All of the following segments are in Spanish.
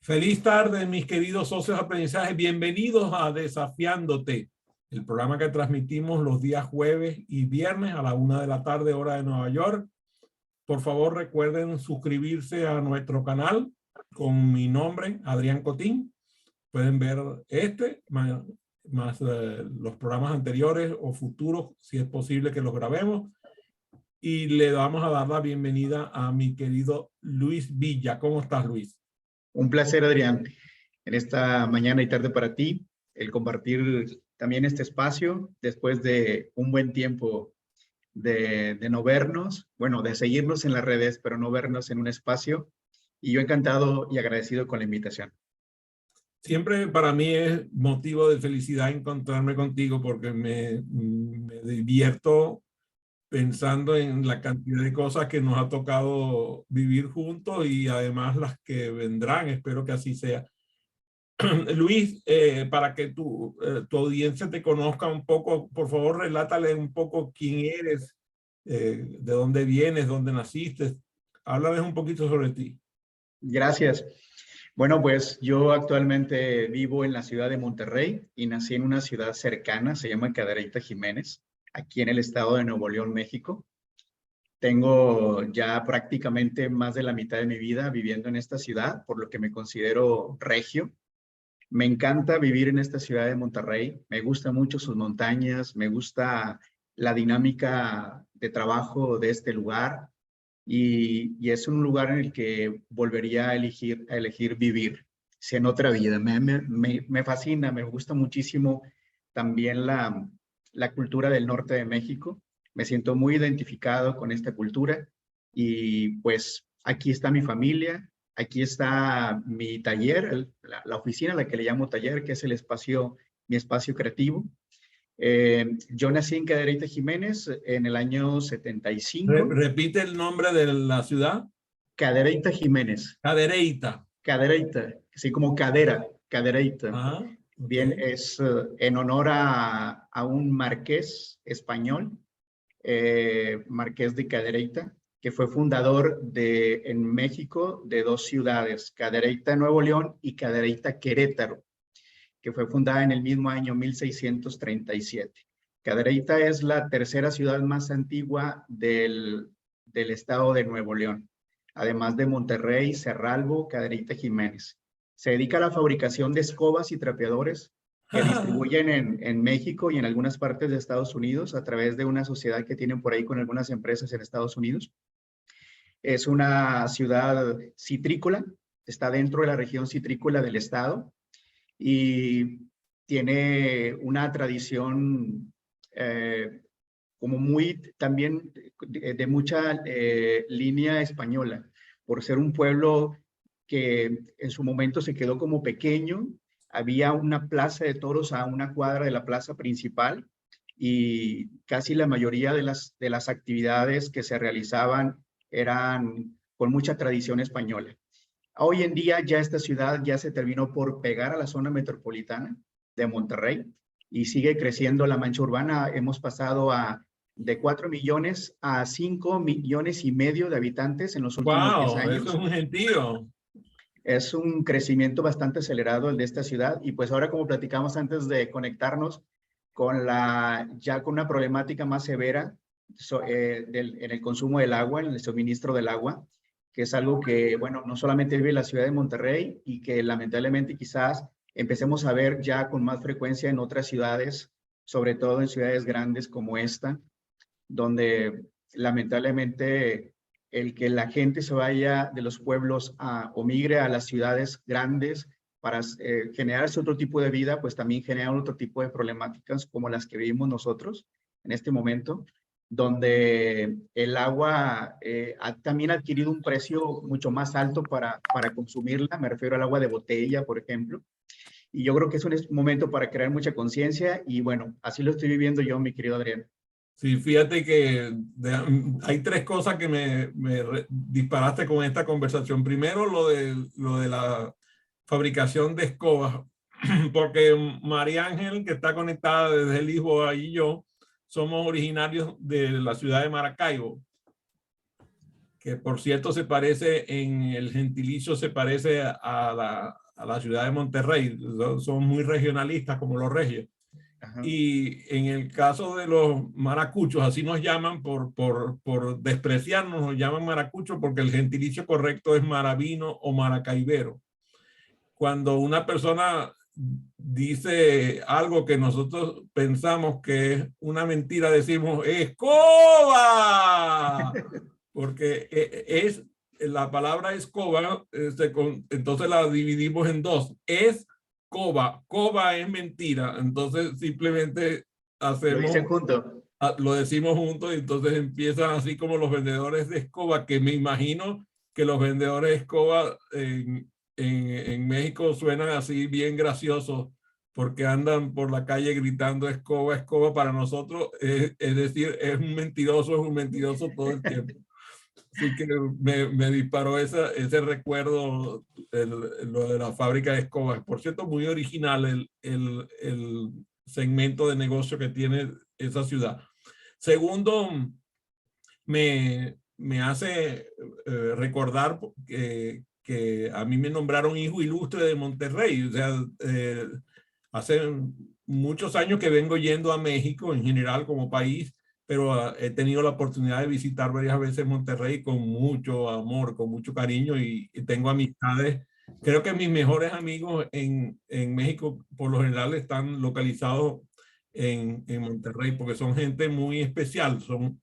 Feliz tarde, mis queridos socios de aprendizaje. Bienvenidos a Desafiándote, el programa que transmitimos los días jueves y viernes a la 1 de la tarde, hora de Nueva York. Por favor, recuerden suscribirse a nuestro canal con mi nombre, Adrián Cotín. Pueden ver más los programas anteriores o futuros, si es posible que los grabemos. Y le vamos a dar la bienvenida a mi querido Luis Villa. ¿Cómo estás, Luis? Un placer, Adrián, en esta mañana y tarde para ti, el compartir también este espacio después de un buen tiempo de no vernos, bueno, de seguirnos en las redes, pero no vernos en un espacio. Y yo encantado y agradecido con la invitación. Siempre para mí es motivo de felicidad encontrarme contigo porque me divierto pensando en la cantidad de cosas que nos ha tocado vivir juntos y además las que vendrán. Espero que así sea. Luis, para que tu audiencia te conozca un poco, por favor, relátale un poco quién eres, de dónde vienes, dónde naciste. Háblales un poquito sobre ti. Gracias. Bueno, pues yo actualmente vivo en la ciudad de Monterrey y nací en una ciudad cercana, se llama Cadereyta Jiménez, aquí en el estado de Nuevo León, México. Tengo ya prácticamente más de la mitad de mi vida viviendo en esta ciudad, por lo que me considero regio. Me encanta vivir en esta ciudad de Monterrey, me gustan mucho sus montañas, me gusta la dinámica de trabajo de este lugar y es un lugar en el que volvería a elegir vivir, si en otra vida. Me fascina, me gusta muchísimo también la cultura del norte de México. Me siento muy identificado con esta cultura y pues aquí está mi familia, aquí está mi taller, la oficina a la que le llamo taller, que es mi espacio creativo. Yo nací en Cadereyta Jiménez en el año 75. Repite el nombre de la ciudad. Cadereyta Jiménez. Cadereyta. Cadereyta, así como cadera, Cadereyta. Ah, okay. Bien, es en honor a un marqués español, Marqués de Cadereyta, que fue fundador en México de dos ciudades, Cadereyta, Nuevo León y Cadereyta, Querétaro, que fue fundada en el mismo año 1637. Cadereyta es la tercera ciudad más antigua del estado de Nuevo León, además de Monterrey, Cerralbo, Cadereyta Jiménez. Se dedica a la fabricación de escobas y trapeadores que distribuyen en México y en algunas partes de Estados Unidos a través de una sociedad que tienen por ahí con algunas empresas en Estados Unidos. Es una ciudad citrícola, está dentro de la región citrícola del estado y tiene una tradición como muy también de mucha línea española, por ser un pueblo que en su momento se quedó como pequeño. Había una plaza de toros a una cuadra de la plaza principal y casi la mayoría de las actividades que se realizaban eran con mucha tradición española. Hoy en día ya esta ciudad ya se terminó por pegar a la zona metropolitana de Monterrey y sigue creciendo la mancha urbana. Hemos pasado de 4 millones a 5 millones y medio de habitantes en los últimos 10 años. Eso es un gentío. Es un crecimiento bastante acelerado el de esta ciudad y pues ahora, como platicamos antes de conectarnos, ya con una problemática más severa en el consumo del agua, en el suministro del agua, que es algo que, bueno, no solamente vive la ciudad de Monterrey y que lamentablemente quizás empecemos a ver ya con más frecuencia en otras ciudades, sobre todo en ciudades grandes como esta, donde lamentablemente el que la gente se vaya de los pueblos o migre a las ciudades grandes para generarse otro tipo de vida, pues también genera otro tipo de problemáticas como las que vivimos nosotros en este momento, donde el agua también ha adquirido un precio mucho más alto para consumirla. Me refiero al agua de botella, por ejemplo. Y yo creo que es un momento para crear mucha conciencia y bueno, así lo estoy viviendo yo, mi querido Adrián. Sí, fíjate que hay tres cosas que me disparaste con esta conversación. Primero, lo de la fabricación de escobas, porque María Ángel, que está conectada desde el hijo ahí y yo, somos originarios de la ciudad de Maracaibo, que por cierto se parece, en el gentilicio se parece a la ciudad de Monterrey. Son muy regionalistas como los regios. Ajá. Y en el caso de los maracuchos, así nos llaman por despreciarnos, nos llaman maracuchos porque el gentilicio correcto es maravino o maracaibero. Cuando una persona dice algo que nosotros pensamos que es una mentira, decimos ¡escoba! Porque es la palabra escoba, entonces la dividimos en dos. Es coba, coba es mentira, entonces simplemente Lo hacemos, dicen juntos. lo decimos juntos y entonces empiezan así como los vendedores de escoba, que me imagino que los vendedores de escoba en México suenan así bien graciosos porque andan por la calle gritando escoba, escoba. Para nosotros es decir, es un mentiroso todo el tiempo. Así que me disparó ese recuerdo, lo de la fábrica de escobas. Por cierto, muy original el segmento de negocio que tiene esa ciudad. Segundo, me hace recordar que a mí me nombraron hijo ilustre de Monterrey. O sea, hace muchos años que vengo yendo a México en general como país, pero he tenido la oportunidad de visitar varias veces Monterrey con mucho amor, con mucho cariño y tengo amistades. Creo que mis mejores amigos en México por lo general están localizados en Monterrey porque son gente muy especial, son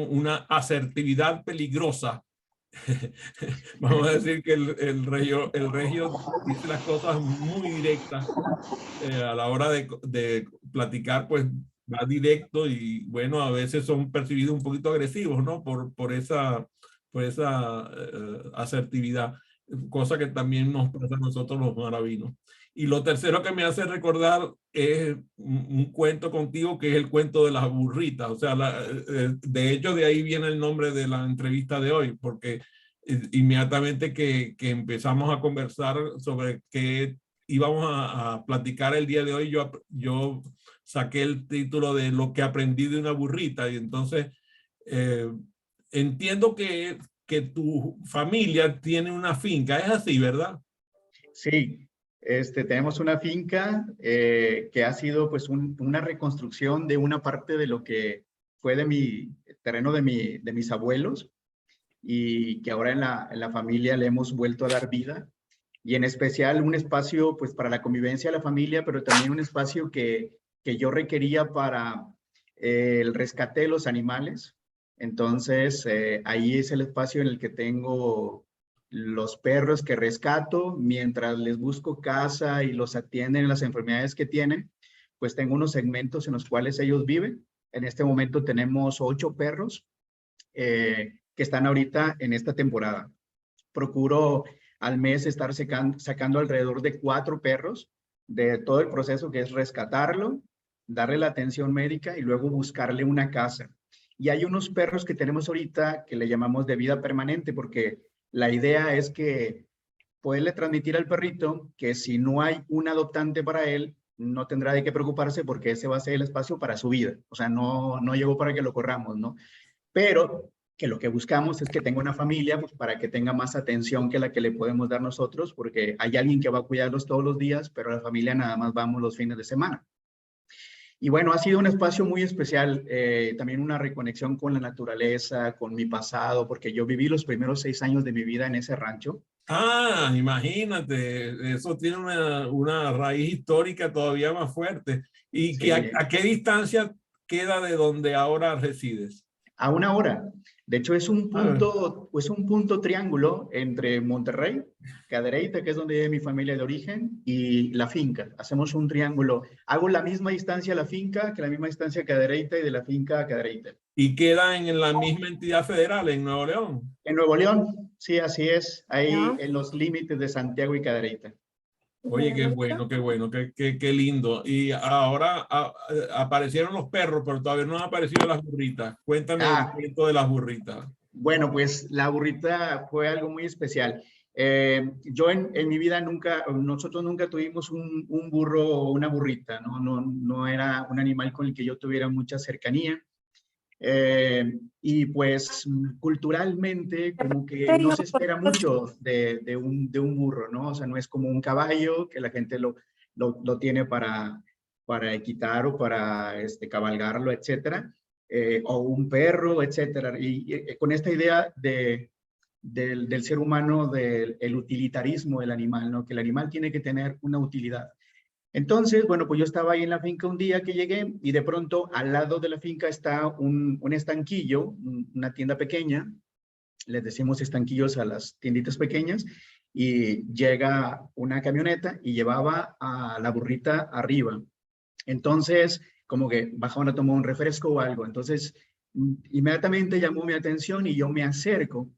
una asertividad peligrosa. Vamos a decir que el regio dice las cosas muy directas a la hora de platicar, pues va directo y bueno, a veces son percibidos un poquito agresivos, ¿no? Por esa asertividad, cosa que también nos pasa a nosotros los maravinos. Y lo tercero que me hace recordar es un cuento contigo, que es el cuento de las burritas. O sea, de hecho de ahí viene el nombre de la entrevista de hoy, porque inmediatamente que empezamos a conversar sobre qué íbamos a platicar el día de hoy, yo saqué el título de Lo que aprendí de una burrita. Y entonces entiendo que tu familia tiene una finca. Es así, ¿verdad? Sí, tenemos una finca que ha sido pues una reconstrucción de una parte de lo que fue de mi terreno de mis abuelos y que ahora en la familia le hemos vuelto a dar vida y en especial un espacio pues para la convivencia de la familia, pero también un espacio que yo requería para el rescate de los animales. Entonces, ahí es el espacio en el que tengo los perros que rescato mientras les busco casa y los atienden en las enfermedades que tienen, pues tengo unos segmentos en los cuales ellos viven. En este momento tenemos 8 perros que están ahorita en esta temporada. Procuro al mes estar sacando alrededor de 4 perros de todo el proceso que es rescatarlo, darle la atención médica y luego buscarle una casa. Y hay unos perros que tenemos ahorita que le llamamos de vida permanente porque la idea es que poderle transmitir al perrito que si no hay un adoptante para él, no tendrá de qué preocuparse porque ese va a ser el espacio para su vida. O sea, no llegó para que lo corramos, ¿no? Pero que lo que buscamos es que tenga una familia pues, para que tenga más atención que la que le podemos dar nosotros, porque hay alguien que va a cuidarlos todos los días, pero la familia nada más vamos los fines de semana. Y bueno, ha sido un espacio muy especial, también una reconexión con la naturaleza, con mi pasado, porque yo viví los primeros 6 años de mi vida en ese rancho. Ah, imagínate, eso tiene una raíz histórica todavía más fuerte. ¿Y Sí, a qué distancia queda de donde ahora resides? a 1 hora. De hecho, es un punto triángulo entre Monterrey, Cadereyta, que es donde vive mi familia de origen, y la finca. Hacemos un triángulo. Hago la misma distancia a la finca que la misma distancia a Cadereyta y de la finca a Cadereyta. Y queda en la misma entidad federal, en Nuevo León. En Nuevo León, sí, así es. Ahí en los límites de Santiago y Cadereyta. Oye, qué bueno, qué lindo. Y ahora aparecieron los perros, pero todavía no han aparecido las burritas. Cuéntame el Ah, cuento de las burritas. bueno, pues la burrita fue algo muy especial. Yo en mi vida nosotros nunca tuvimos un burro o una burrita, ¿no? No era un animal con el que yo tuviera mucha cercanía. Y pues culturalmente como que no se espera mucho de un burro, ¿no? O sea, no es como un caballo que la gente lo tiene para equitar o para cabalgarlo, etcétera, o un perro, etcétera. Y con esta idea del ser humano, del el utilitarismo del animal, ¿no? Que el animal tiene que tener una utilidad. Entonces, bueno, pues yo estaba ahí en la finca un día que llegué y de pronto al lado de la finca está un estanquillo, una tienda pequeña, les decimos estanquillos a las tienditas pequeñas, y llega una camioneta y llevaba a la burrita arriba. Entonces, como que bajaban a tomar un refresco o algo. Entonces, inmediatamente llamó mi atención y yo me acerco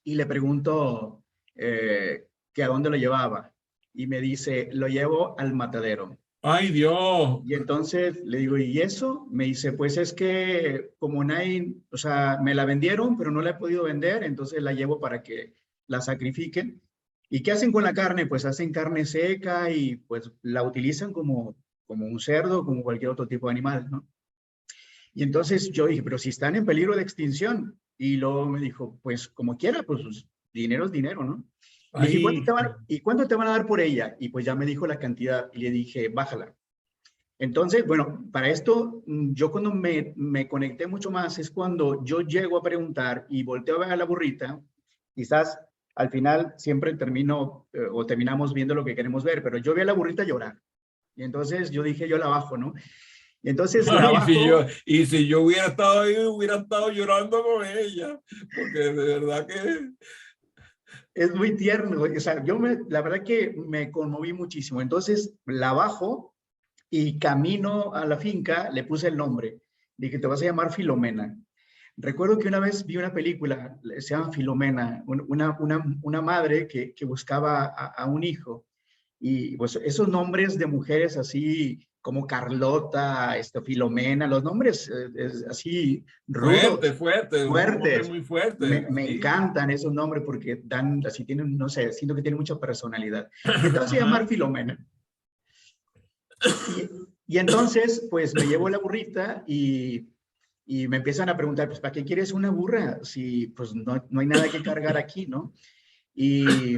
y le pregunto que a dónde lo llevaba. Y me dice, lo llevo al matadero. ¡Ay, Dios! Y entonces le digo, ¿y eso? Me dice, pues es que como nadie, o sea, me la vendieron, pero no la he podido vender, entonces la llevo para que la sacrifiquen. ¿Y qué hacen con la carne? Pues hacen carne seca y pues la utilizan como un cerdo, como cualquier otro tipo de animal, ¿no? Y entonces yo dije, pero si están en peligro de extinción. Y luego me dijo, pues como quiera, pues dinero es dinero, ¿no? Le dije, ¡Ay! ¿y cuánto te van a dar por ella? Y pues ya me dijo la cantidad y le dije, bájala. Entonces, bueno, para esto, yo cuando me conecté mucho más es cuando yo llego a preguntar y volteo a ver a la burrita, quizás al final siempre termino o terminamos viendo lo que queremos ver, pero yo vi a la burrita llorar. Y entonces yo dije, yo la bajo, ¿no? Y entonces la Ay, bajo. y si yo hubiera estado ahí, hubiera estado llorando con ella, porque de verdad que... Es muy tierno, o sea, la verdad que me conmoví muchísimo. Entonces la bajo y camino a la finca, le puse el nombre. Dije, te vas a llamar Filomena. Recuerdo que una vez vi una película, se llama Filomena, una madre que buscaba a un hijo. Y pues esos nombres de mujeres así como Carlota, Filomena, los nombres así Fuerte, rudos, fuerte, un hombre fuertes. muy fuerte, Me sí. encantan esos nombres porque dan, así tienen, no sé, siento que tienen mucha personalidad. Dije, te vas a llamar Ajá. Filomena. Y, y entonces, pues me llevo la burrita y me empiezan a preguntar, pues, ¿para qué quieres una burra? Si, pues, no hay nada que cargar aquí, ¿no? Y,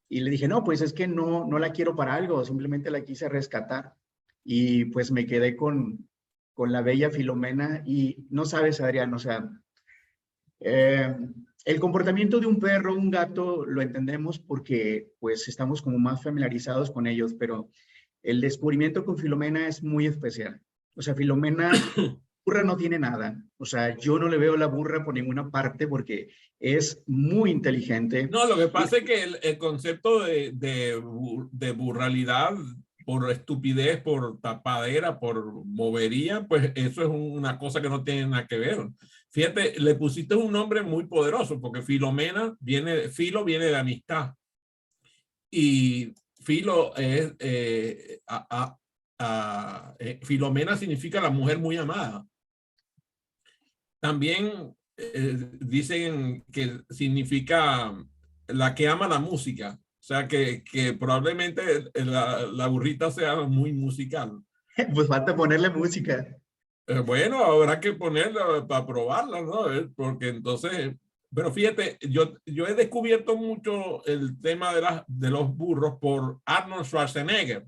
y le dije, no, pues es que no la quiero para algo, simplemente la quise rescatar. Y pues me quedé con la bella Filomena y no sabes, Adrián, o sea, eh, el comportamiento de un perro, un gato, lo entendemos porque pues estamos como más familiarizados con ellos, pero el descubrimiento con Filomena es muy especial. O sea, Filomena, burra no tiene nada. O sea, yo no le veo la burra por ninguna parte porque es muy inteligente. No, lo que Y pasa es que el concepto de burralidad por estupidez, por tapadera, por bobería, pues eso es una cosa que no tiene nada que ver. Fíjate, le pusiste un nombre muy poderoso porque Filomena viene, Filo viene de amistad y Filo es, Filomena significa la mujer muy amada. También dicen que significa la que ama la música. O sea, que probablemente la burrita sea muy musical. pues falta ponerle música. Bueno, habrá que ponerla para probarla, ¿no? Porque entonces, pero fíjate, yo he descubierto mucho el tema de los burros por Arnold Schwarzenegger.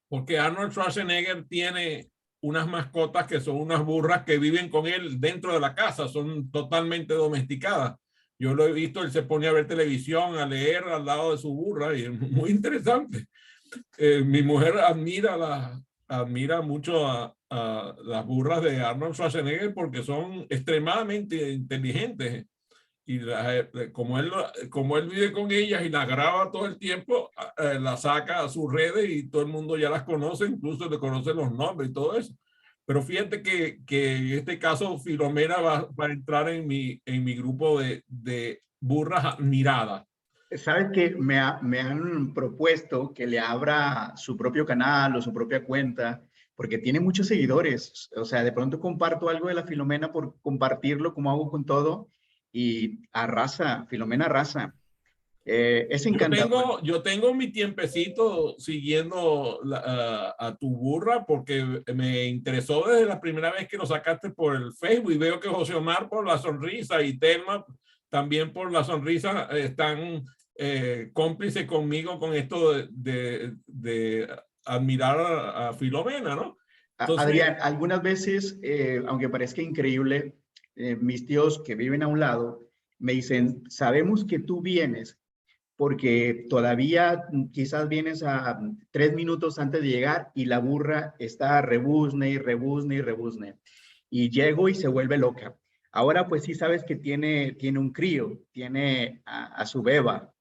Porque Arnold Schwarzenegger tiene unas mascotas que son unas burras que viven con él dentro de la casa, son totalmente domesticadas. Yo lo he visto, él se pone a ver televisión, a leer al lado de su burra y es muy interesante. Mi mujer admira mucho a las burras de Arnold Schwarzenegger porque son extremadamente inteligentes y como él vive con ellas y las graba todo el tiempo, las saca a sus redes y todo el mundo ya las conoce, incluso le conoce los nombres y todo eso. Pero fíjate que en este caso Filomena va a entrar en mi grupo de burras admiradas. Sabes que me han propuesto que le abra su propio canal o su propia cuenta, porque tiene muchos seguidores. O sea, de pronto comparto algo de la Filomena por compartirlo, como hago con todo, y arrasa, Filomena arrasa. Es encantador. Yo tengo mi tiempecito siguiendo a tu burra porque me interesó desde la primera vez que lo sacaste por el Facebook y veo que José Omar por la sonrisa y Telma también por la sonrisa están cómplices conmigo con esto de admirar a Filomena, ¿no? Entonces, Adrián, algunas veces, aunque parezca increíble, mis tíos que viven a un lado me dicen, sabemos que tú vienes porque todavía quizás vienes a 3 minutos antes de llegar y la burra está rebuzne y rebuzne y rebuzne. Y llego y se vuelve loca. Ahora pues sí sabes que tiene un crío, tiene a su beba.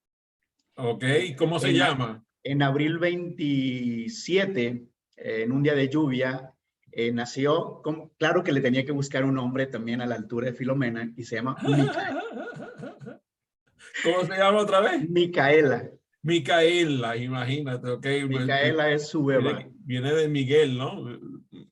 ok, ¿cómo se En, llama? en abril 27, en un día de lluvia, nació, claro que le tenía que buscar un nombre también a la altura de Filomena y se llama Micaela. ¿Cómo se llama otra vez? Micaela. Micaela, imagínate, ok. Micaela es su beba. Viene de Miguel, ¿no?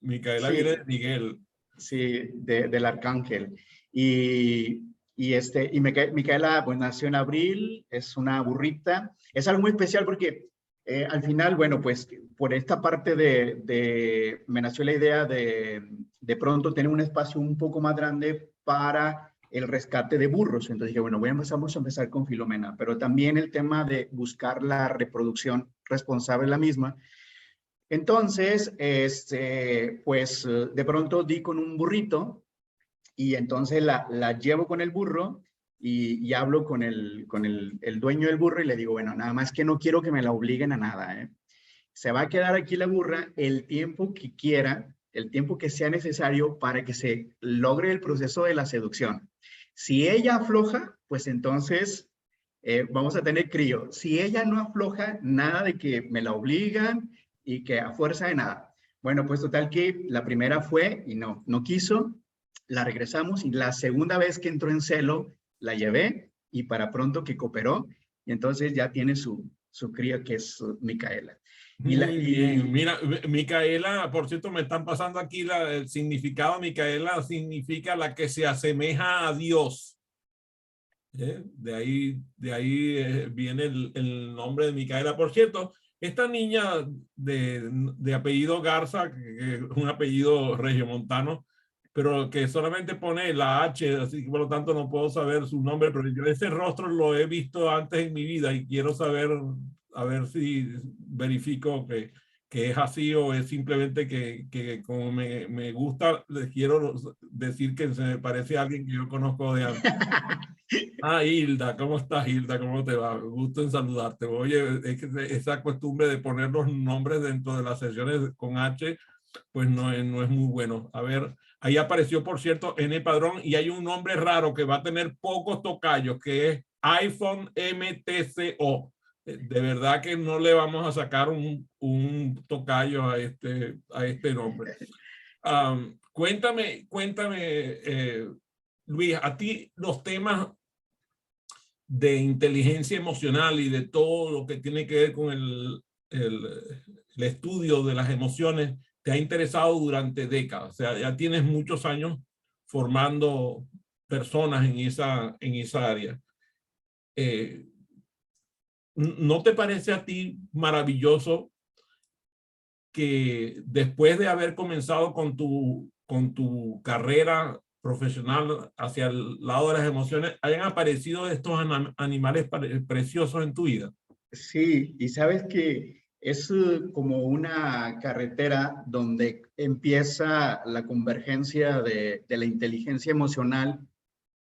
Micaela viene de Sí, Miguel. sí, del arcángel. Y Micaela pues nació en abril, es una burrita. Es algo muy especial porque al final, bueno, pues por esta parte me nació la idea de pronto tener un espacio un poco más grande para el rescate de burros. Entonces dije, bueno, vamos a empezar con Filomena, pero también el tema de buscar la reproducción responsable de la misma. Entonces, pues de pronto di con un burrito y entonces la llevo con el burro y hablo con el dueño del burro y le digo, bueno, nada más que no quiero que me la obliguen a nada, ¿eh? Se va a quedar aquí la burra el tiempo que quiera, el tiempo que sea necesario para que se logre el proceso de la seducción. Si ella afloja, pues entonces vamos a tener crío. Si ella no afloja, nada de que me la obligan y que a fuerza de nada. Bueno, pues total que la primera fue y no quiso, la regresamos y la segunda vez que entró en celo, la llevé y para pronto que cooperó y entonces ya tiene su cría que es Micaela. Muy bien. Mira, Micaela, por cierto, me están pasando aquí el significado. Micaela significa la que se asemeja a Dios. De ahí viene el nombre de Micaela. Por cierto, esta niña de apellido Garza, que es un apellido regiomontano, pero que solamente pone la H, así que por lo tanto no puedo saber su nombre, pero yo ese rostro lo he visto antes en mi vida y quiero saber, a ver si verifico que es así o es simplemente que como me gusta, les quiero decir que se me parece a alguien que yo conozco de antes. Ah, Hilda, ¿cómo estás, Hilda? ¿Cómo te va? Gusto en saludarte. Oye, es que esa costumbre de poner los nombres dentro de las sesiones con H, pues no es muy bueno. A ver, ahí apareció, por cierto, N Padrón y hay un nombre raro que va a tener pocos tocayos, que es iPhone MTCO. De verdad que no le vamos a sacar un tocayo a este nombre. Cuéntame, Luis, a ti los temas de inteligencia emocional y de todo lo que tiene que ver con el estudio de las emociones te ha interesado durante décadas. O sea, ya tienes muchos años formando personas en esa área. ¿No te parece a ti maravilloso que después de haber comenzado con tu carrera profesional hacia el lado de las emociones, hayan aparecido estos animales preciosos en tu vida? Sí, y sabes que es como una carretera donde empieza la convergencia de la inteligencia emocional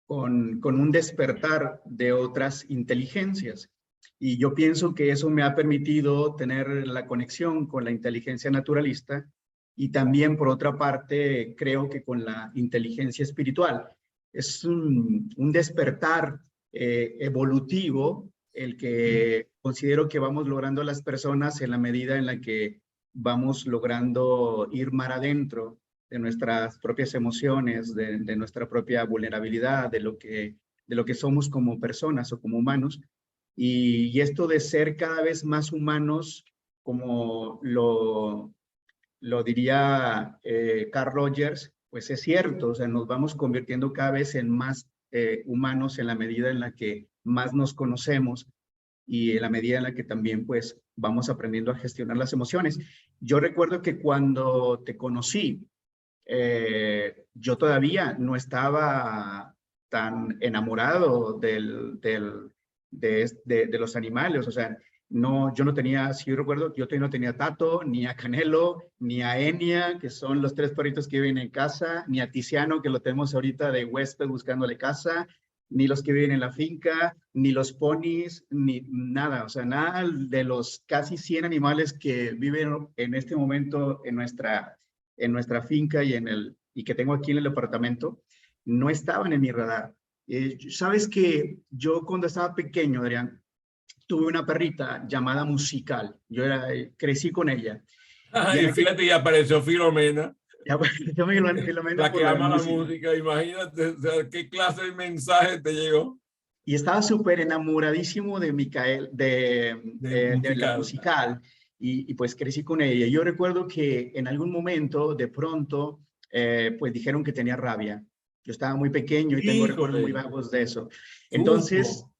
con un despertar de otras inteligencias. Y yo pienso que eso me ha permitido tener la conexión con la inteligencia naturalista y también, por otra parte, creo que con la inteligencia espiritual. Es un despertar evolutivo el que considero que vamos logrando las personas en la medida en la que vamos logrando ir mar adentro de nuestras propias emociones, de nuestra propia vulnerabilidad, de lo que somos como personas o como humanos. Y esto de ser cada vez más humanos, como lo diría Carl Rogers, pues es cierto, o sea, nos vamos convirtiendo cada vez en más humanos en la medida en la que más nos conocemos y en la medida en la que también pues vamos aprendiendo a gestionar las emociones. Yo recuerdo que cuando te conocí, yo todavía no estaba tan enamorado de los animales, o sea, no, yo no tenía, si yo recuerdo, yo todavía no tenía a Tato, ni a Canelo, ni a Enya, que son los 3 perritos que viven en casa, ni a Tiziano, que lo tenemos ahorita de huésped buscándole casa, ni los que viven en la finca, ni los ponis, ni nada, o sea, nada de los casi 100 animales que viven en este momento en nuestra finca y que tengo aquí en el departamento, no estaban en mi radar. Sabes que yo cuando estaba pequeño, Adrián, tuve una perrita llamada Musical. Crecí con ella. Y en Y aquel, fíjate, y apareció Filomena, ya, bueno, yo me Filomena la por que lo de ama la música. música. Imagínate, o sea, qué clase de mensaje te llegó Y estaba súper enamoradísimo de Micael, de de la musical. Musical. Y pues crecí con ella. Yo recuerdo que en algún momento, de pronto, pues dijeron que tenía rabia. Yo estaba muy pequeño y tengo recuerdos muy Híjole, vagos de eso. Entonces, susto.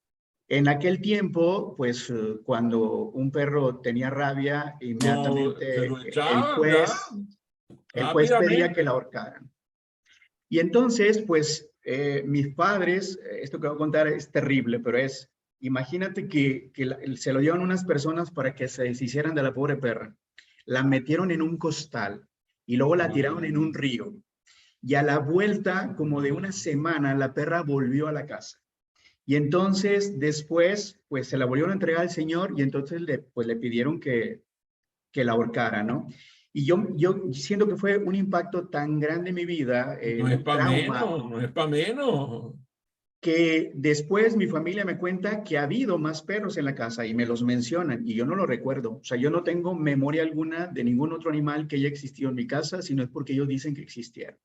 en aquel tiempo, pues cuando un perro tenía rabia, No, se inmediatamente lo echaban ya el juez pedía que rápidamente. la ahorcaran. Y entonces, pues mis padres, esto que voy a contar es terrible, pero imagínate que se lo dieron unas personas para que se deshicieran de la pobre perra. La metieron en un costal y luego la tiraron en un río. Y a la vuelta, como de una semana, la perra volvió a la casa. Y entonces después, pues se la volvieron a entregar al señor y entonces pues, le pidieron que la ahorcara, ¿no? Y yo siento que fue un impacto tan grande en mi vida, No es un para trauma, menos, no es para menos. que después mi familia me cuenta que ha habido más perros en la casa y me los mencionan y yo no lo recuerdo. O sea, yo no tengo memoria alguna de ningún otro animal que haya existido en mi casa, sino es porque ellos dicen que existieron.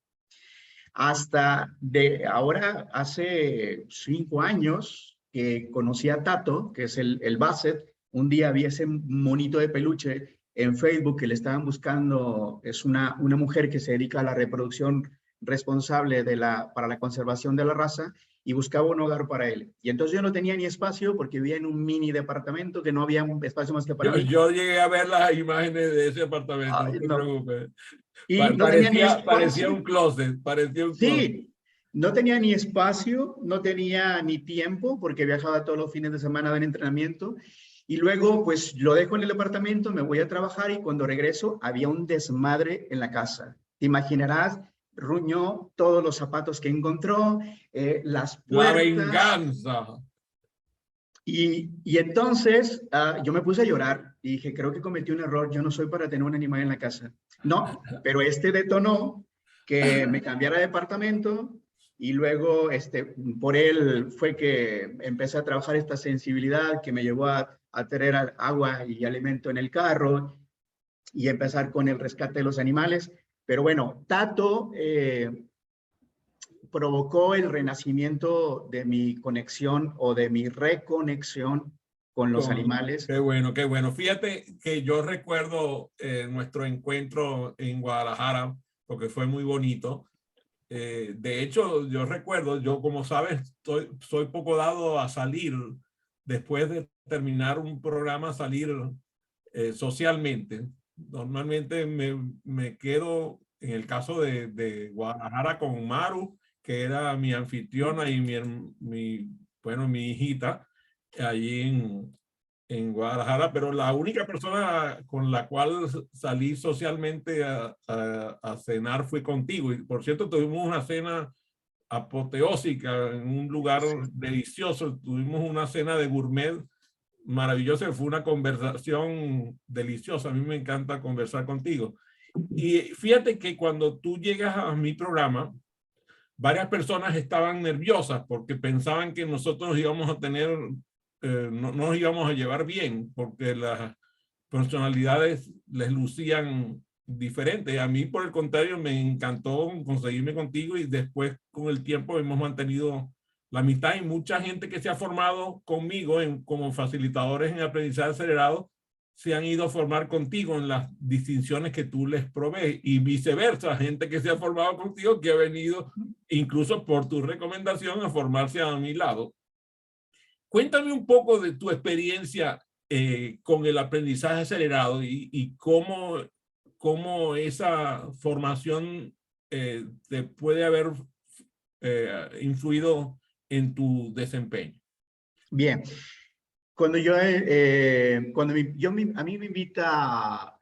Hasta de ahora, hace 5 años, que conocí a Tato, que es el Basset. Un día vi ese monito de peluche en Facebook que le estaban buscando. Es una mujer que se dedica a la reproducción responsable para la conservación de la raza y buscaba un hogar para él. Y entonces yo no tenía ni espacio porque vivía en un mini departamento que no había un espacio más que para mí. Yo llegué a ver las imágenes de ese apartamento, no Ay, te no. preocupes. Y no tenía ni Parecía espacio. un closet, parecía un closet. Sí, no tenía ni espacio, no tenía ni tiempo porque viajaba todos los fines de semana de entrenamiento. Y luego, pues lo dejo en el departamento, me voy a trabajar y cuando regreso había un desmadre en la casa. Te imaginarás, ruñó todos los zapatos que encontró, las La puertas. venganza. Y entonces yo me puse a llorar y dije, creo que cometí un error, yo no soy para tener un animal en la casa. No, pero este detonó que me cambiara de departamento y luego por él fue que empecé a trabajar esta sensibilidad que me llevó a tener agua y alimento en el carro y empezar con el rescate de los animales. Pero bueno, Tato provocó el renacimiento de mi conexión o de mi reconexión con los animales. Qué bueno, qué bueno. Fíjate que yo recuerdo nuestro encuentro en Guadalajara, porque fue muy bonito. De hecho, yo recuerdo, yo como sabes, soy poco dado a salir después de terminar un programa, salir socialmente. Normalmente me quedo, en el caso de Guadalajara, con Maru, que era mi anfitriona y bueno, mi hijita, allí en Guadalajara, pero la única persona con la cual salí socialmente a cenar fue contigo. Y por cierto, tuvimos una cena apoteósica en un lugar delicioso. Tuvimos una cena de gourmet maravillosa. Fue una conversación deliciosa. A mí me encanta conversar contigo. Y fíjate que cuando tú llegas a mi programa, varias personas estaban nerviosas porque pensaban que nosotros íbamos a tener, no nos íbamos a llevar bien porque las personalidades les lucían diferentes. A mí, por el contrario, me encantó conseguirme contigo y después con el tiempo hemos mantenido la amistad y mucha gente que se ha formado conmigo como facilitadores en aprendizaje acelerado se han ido a formar contigo en las distinciones que tú les provees y viceversa, gente que se ha formado contigo que ha venido incluso por tu recomendación a formarse a mi lado. Cuéntame un poco de tu experiencia con el aprendizaje acelerado y cómo esa formación te puede haber influido en tu desempeño. Bien, a mí me invita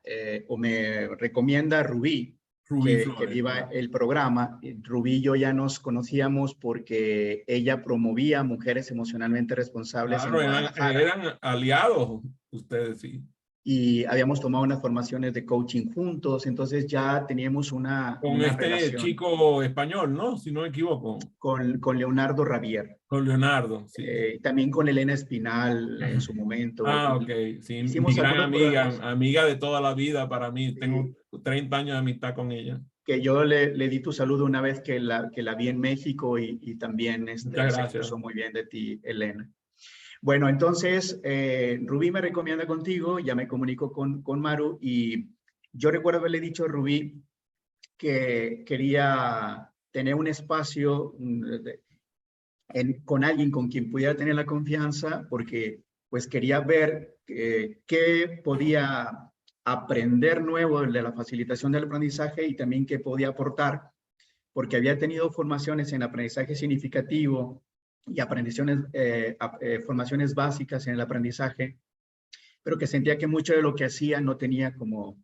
o me recomienda Rubí Rubí que Flores. viva el programa. Rubí y yo ya nos conocíamos porque ella promovía mujeres emocionalmente responsables en Claro, Guadalajara eran aliados ustedes, sí. y habíamos tomado unas formaciones de coaching juntos, entonces ya teníamos Con una este relación chico español, ¿no? Si no me equivoco. con Leonardo Ravier. Con Leonardo, sí. También con Elena Espinal en su momento. Ah, ok. Sí, mi Hicimos gran algunos amiga, programas amiga de toda la vida para mí. Tengo eh, 30 años de amistad con ella. que yo le di tu saludo una vez que la vi en México y también Muchas se gracias. expresó muy bien de ti, Elena. Bueno, entonces Rubí me recomienda contigo, ya me comunico con Maru y yo recuerdo haberle dicho a Rubí que quería tener un espacio con alguien con quien pudiera tener la confianza, porque pues quería ver qué podía aprender nuevo de la facilitación del aprendizaje y también qué podía aportar, porque había tenido formaciones en aprendizaje significativo y formaciones básicas en el aprendizaje, pero que sentía que mucho de lo que hacía no tenía como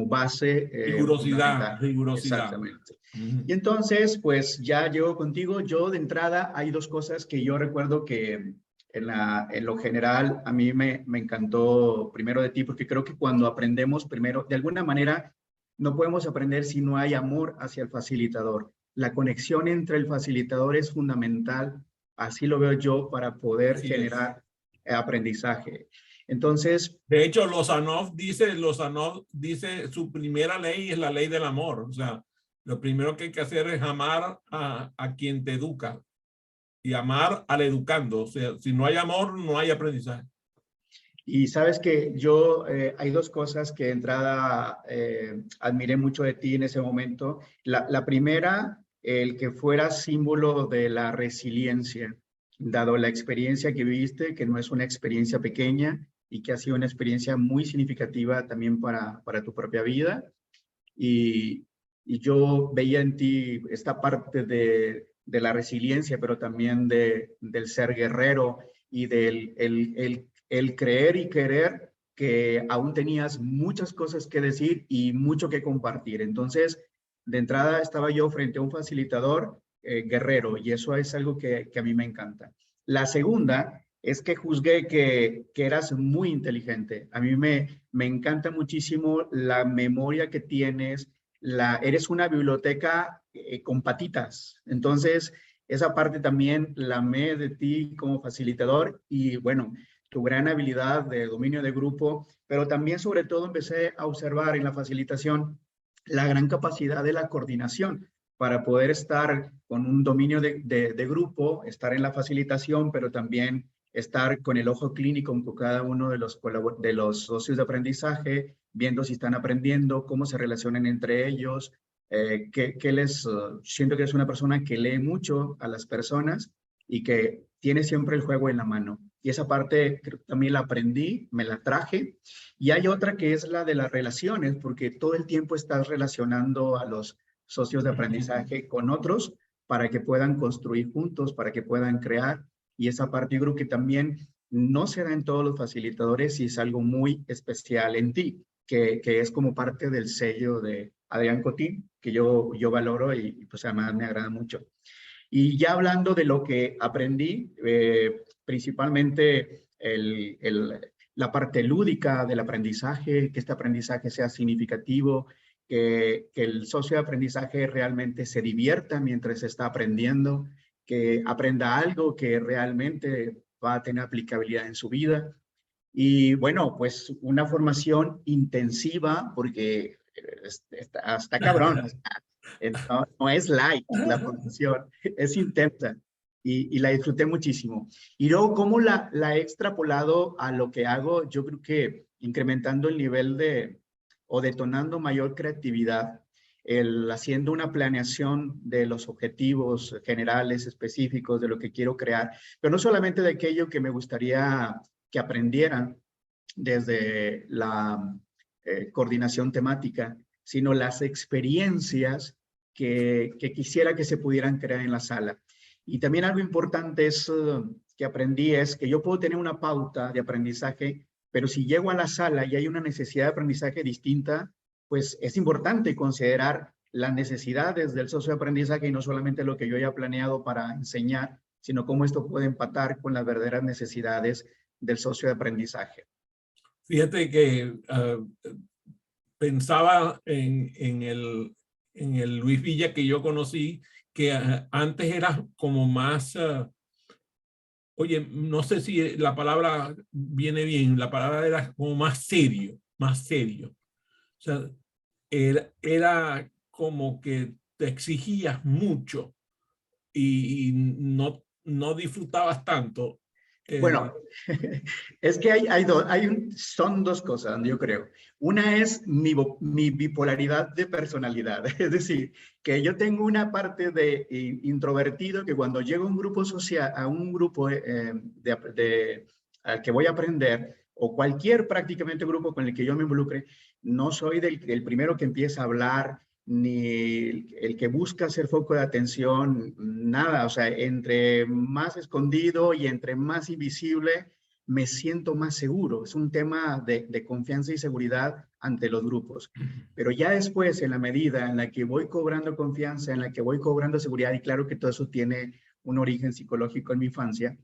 base Rigurosidad, fundamental. rigurosidad. Exactamente. Y entonces, pues ya llego contigo. Yo de entrada hay dos cosas que yo recuerdo que en lo general a mí me encantó primero de ti, porque creo que cuando aprendemos primero, de alguna manera, no podemos aprender si no hay amor hacia el facilitador. La conexión entre el facilitador es fundamental, así lo veo yo, para poder Así es. generar aprendizaje. Entonces, De hecho, Lozanov dice su primera ley es la ley del amor. O sea, lo primero que hay que hacer es amar a quien te educa y amar al educando. O sea, si no hay amor, no hay aprendizaje. y sabes que yo, hay dos cosas que de entrada admiré mucho de ti en ese momento. La primera, el que fuera símbolo de la resiliencia, dado la experiencia que viviste, que no es una experiencia pequeña y que ha sido una experiencia muy significativa también para tu propia vida. Y yo veía en ti esta parte de la resiliencia, pero también del ser guerrero y el creer y querer que aún tenías muchas cosas que decir y mucho que compartir. Entonces, de entrada estaba yo frente a un facilitador guerrero y eso es algo que a mí me encanta. La segunda es que juzgué que eras muy inteligente. A mí me encanta muchísimo la memoria que tienes. Eres una biblioteca con patitas. Entonces, esa parte también la amé de ti como facilitador y bueno, tu gran habilidad de dominio de grupo, pero también sobre todo empecé a observar en la facilitación la gran capacidad de la coordinación para poder estar con un dominio de grupo, estar en la facilitación, pero también estar con el ojo clínico con cada uno de los socios de aprendizaje, viendo si están aprendiendo, cómo se relacionan entre ellos, siento que es una persona que lee mucho a las personas y que tiene siempre el juego en la mano. Y esa parte también la aprendí, me la traje. Y hay otra que es la de las relaciones, porque todo el tiempo estás relacionando a los socios de aprendizaje con otros para que puedan construir juntos, para que puedan crear. Y esa parte yo creo que también no se da en todos los facilitadores y es algo muy especial en ti, que es como parte del sello de Adrián Cotín, que yo valoro y pues además me agrada mucho. Y ya hablando de lo que aprendí, principalmente la parte lúdica del aprendizaje, que este aprendizaje sea significativo, que el socio de aprendizaje realmente se divierta mientras está aprendiendo, que aprenda algo que realmente va a tener aplicabilidad en su vida. Y bueno, pues una formación intensiva, porque está cabrón, no es light la formación, es intensa y la disfruté muchísimo. Y luego, ¿cómo la he extrapolado a lo que hago? Yo creo que incrementando el nivel o detonando mayor creatividad. haciendo una planeación de los objetivos generales, específicos de lo que quiero crear, pero no solamente de aquello que me gustaría que aprendieran desde la coordinación temática, sino las experiencias que quisiera que se pudieran crear en la sala. Y también algo importante es que aprendí es que yo puedo tener una pauta de aprendizaje, pero si llego a la sala y hay una necesidad de aprendizaje distinta, pues es importante considerar las necesidades del socio de aprendizaje y no solamente lo que yo haya planeado para enseñar, sino cómo esto puede empatar con las verdaderas necesidades del socio de aprendizaje. Fíjate que pensaba en el Luis Villa que yo conocí, que antes era como más, oye, no sé si la palabra viene bien, la palabra era como más serio, más serio. O sea, era como que te exigías mucho y no disfrutabas tanto. Bueno, es que son dos cosas, yo creo. Una es mi bipolaridad de personalidad, es decir, que yo tengo una parte de introvertido que cuando llego a un grupo social, a un grupo al que voy a aprender, o cualquier prácticamente grupo con el que yo me involucre, no soy el primero que empieza a hablar, ni el que busca ser foco de atención, nada, o sea, entre más escondido y entre más invisible, me siento más seguro. Es un tema de confianza y seguridad ante los grupos. Pero ya después, en la medida en la que voy cobrando confianza, en la que voy cobrando seguridad, y claro que todo eso tiene un origen psicológico en mi infancia,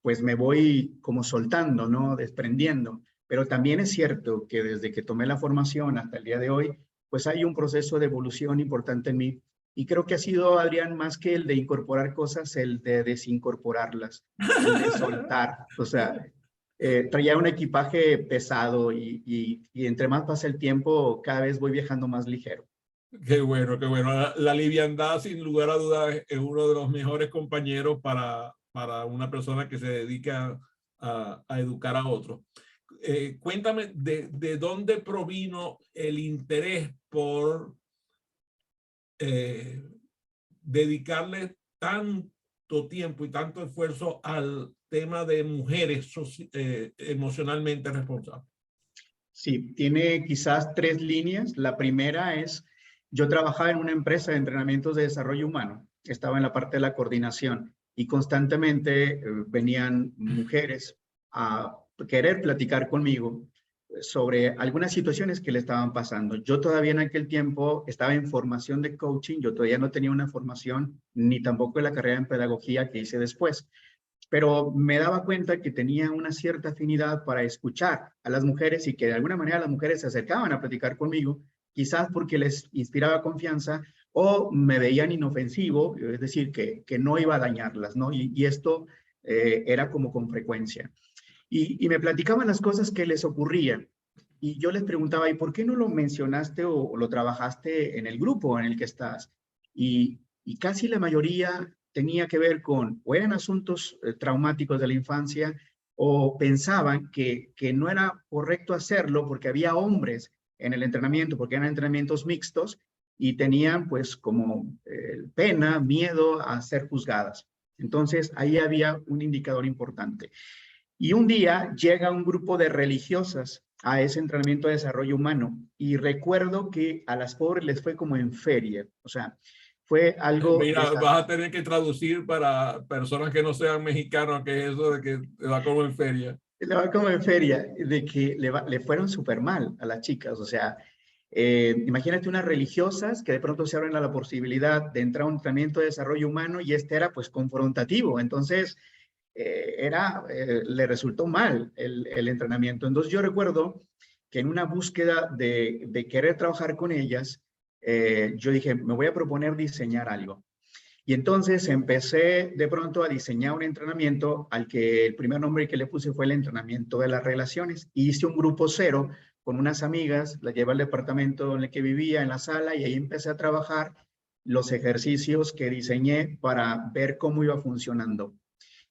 pues me voy como soltando, ¿no? Desprendiendo. Pero también es cierto que desde que tomé la formación hasta el día de hoy, pues hay un proceso de evolución importante en mí. Y creo que ha sido, Adrián, más que el de incorporar cosas, el de desincorporarlas, el de soltar. O sea, traía un equipaje pesado y entre más pasa el tiempo, cada vez voy viajando más ligero. Qué bueno, qué bueno. La liviandad, sin lugar a dudas, es uno de los mejores compañeros para una persona que se dedica a educar a otros. Cuéntame, ¿de dónde provino el interés por dedicarle tanto tiempo y tanto esfuerzo al tema de mujeres emocionalmente responsables? Sí, tiene quizás tres líneas. La primera es, yo trabajaba en una empresa de entrenamientos de desarrollo humano, estaba en la parte de la coordinación y constantemente venían mujeres a querer platicar conmigo sobre algunas situaciones que le estaban pasando. Yo todavía en aquel tiempo estaba en formación de coaching, yo todavía no tenía una formación ni tampoco la carrera en pedagogía que hice después, pero me daba cuenta que tenía una cierta afinidad para escuchar a las mujeres y que de alguna manera las mujeres se acercaban a platicar conmigo, quizás porque les inspiraba confianza o me veían inofensivo, es decir, que no iba a dañarlas, ¿no? Y esto era como con frecuencia. Y me platicaban las cosas que les ocurrían. Y yo les preguntaba, ¿y por qué no lo mencionaste o lo trabajaste en el grupo en el que estás? Y casi la mayoría tenía que ver con, o eran asuntos traumáticos de la infancia, o pensaban que no era correcto hacerlo porque había hombres en el entrenamiento, porque eran entrenamientos mixtos, y tenían pues como pena, miedo a ser juzgadas. Entonces ahí había un indicador importante. Y un día llega un grupo de religiosas a ese entrenamiento de desarrollo humano y recuerdo que a las pobres les fue como en feria, o sea, fue algo Mira, vas a tener que traducir para personas que no sean mexicanos, que es eso de que te va como en feria. le va como en feria, de que le fueron súper mal a las chicas, o sea, imagínate unas religiosas que de pronto se abren a la posibilidad de entrar a un entrenamiento de desarrollo humano y este era pues confrontativo, entonces le resultó mal el entrenamiento. Entonces yo recuerdo que en una búsqueda de querer trabajar con ellas, yo dije, me voy a proponer diseñar algo. Y entonces empecé de pronto a diseñar un entrenamiento al que el primer nombre que le puse fue el entrenamiento de las relaciones. Hice un grupo cero con unas amigas, las llevé al departamento en el que vivía, en la sala, y ahí empecé a trabajar los ejercicios que diseñé para ver cómo iba funcionando.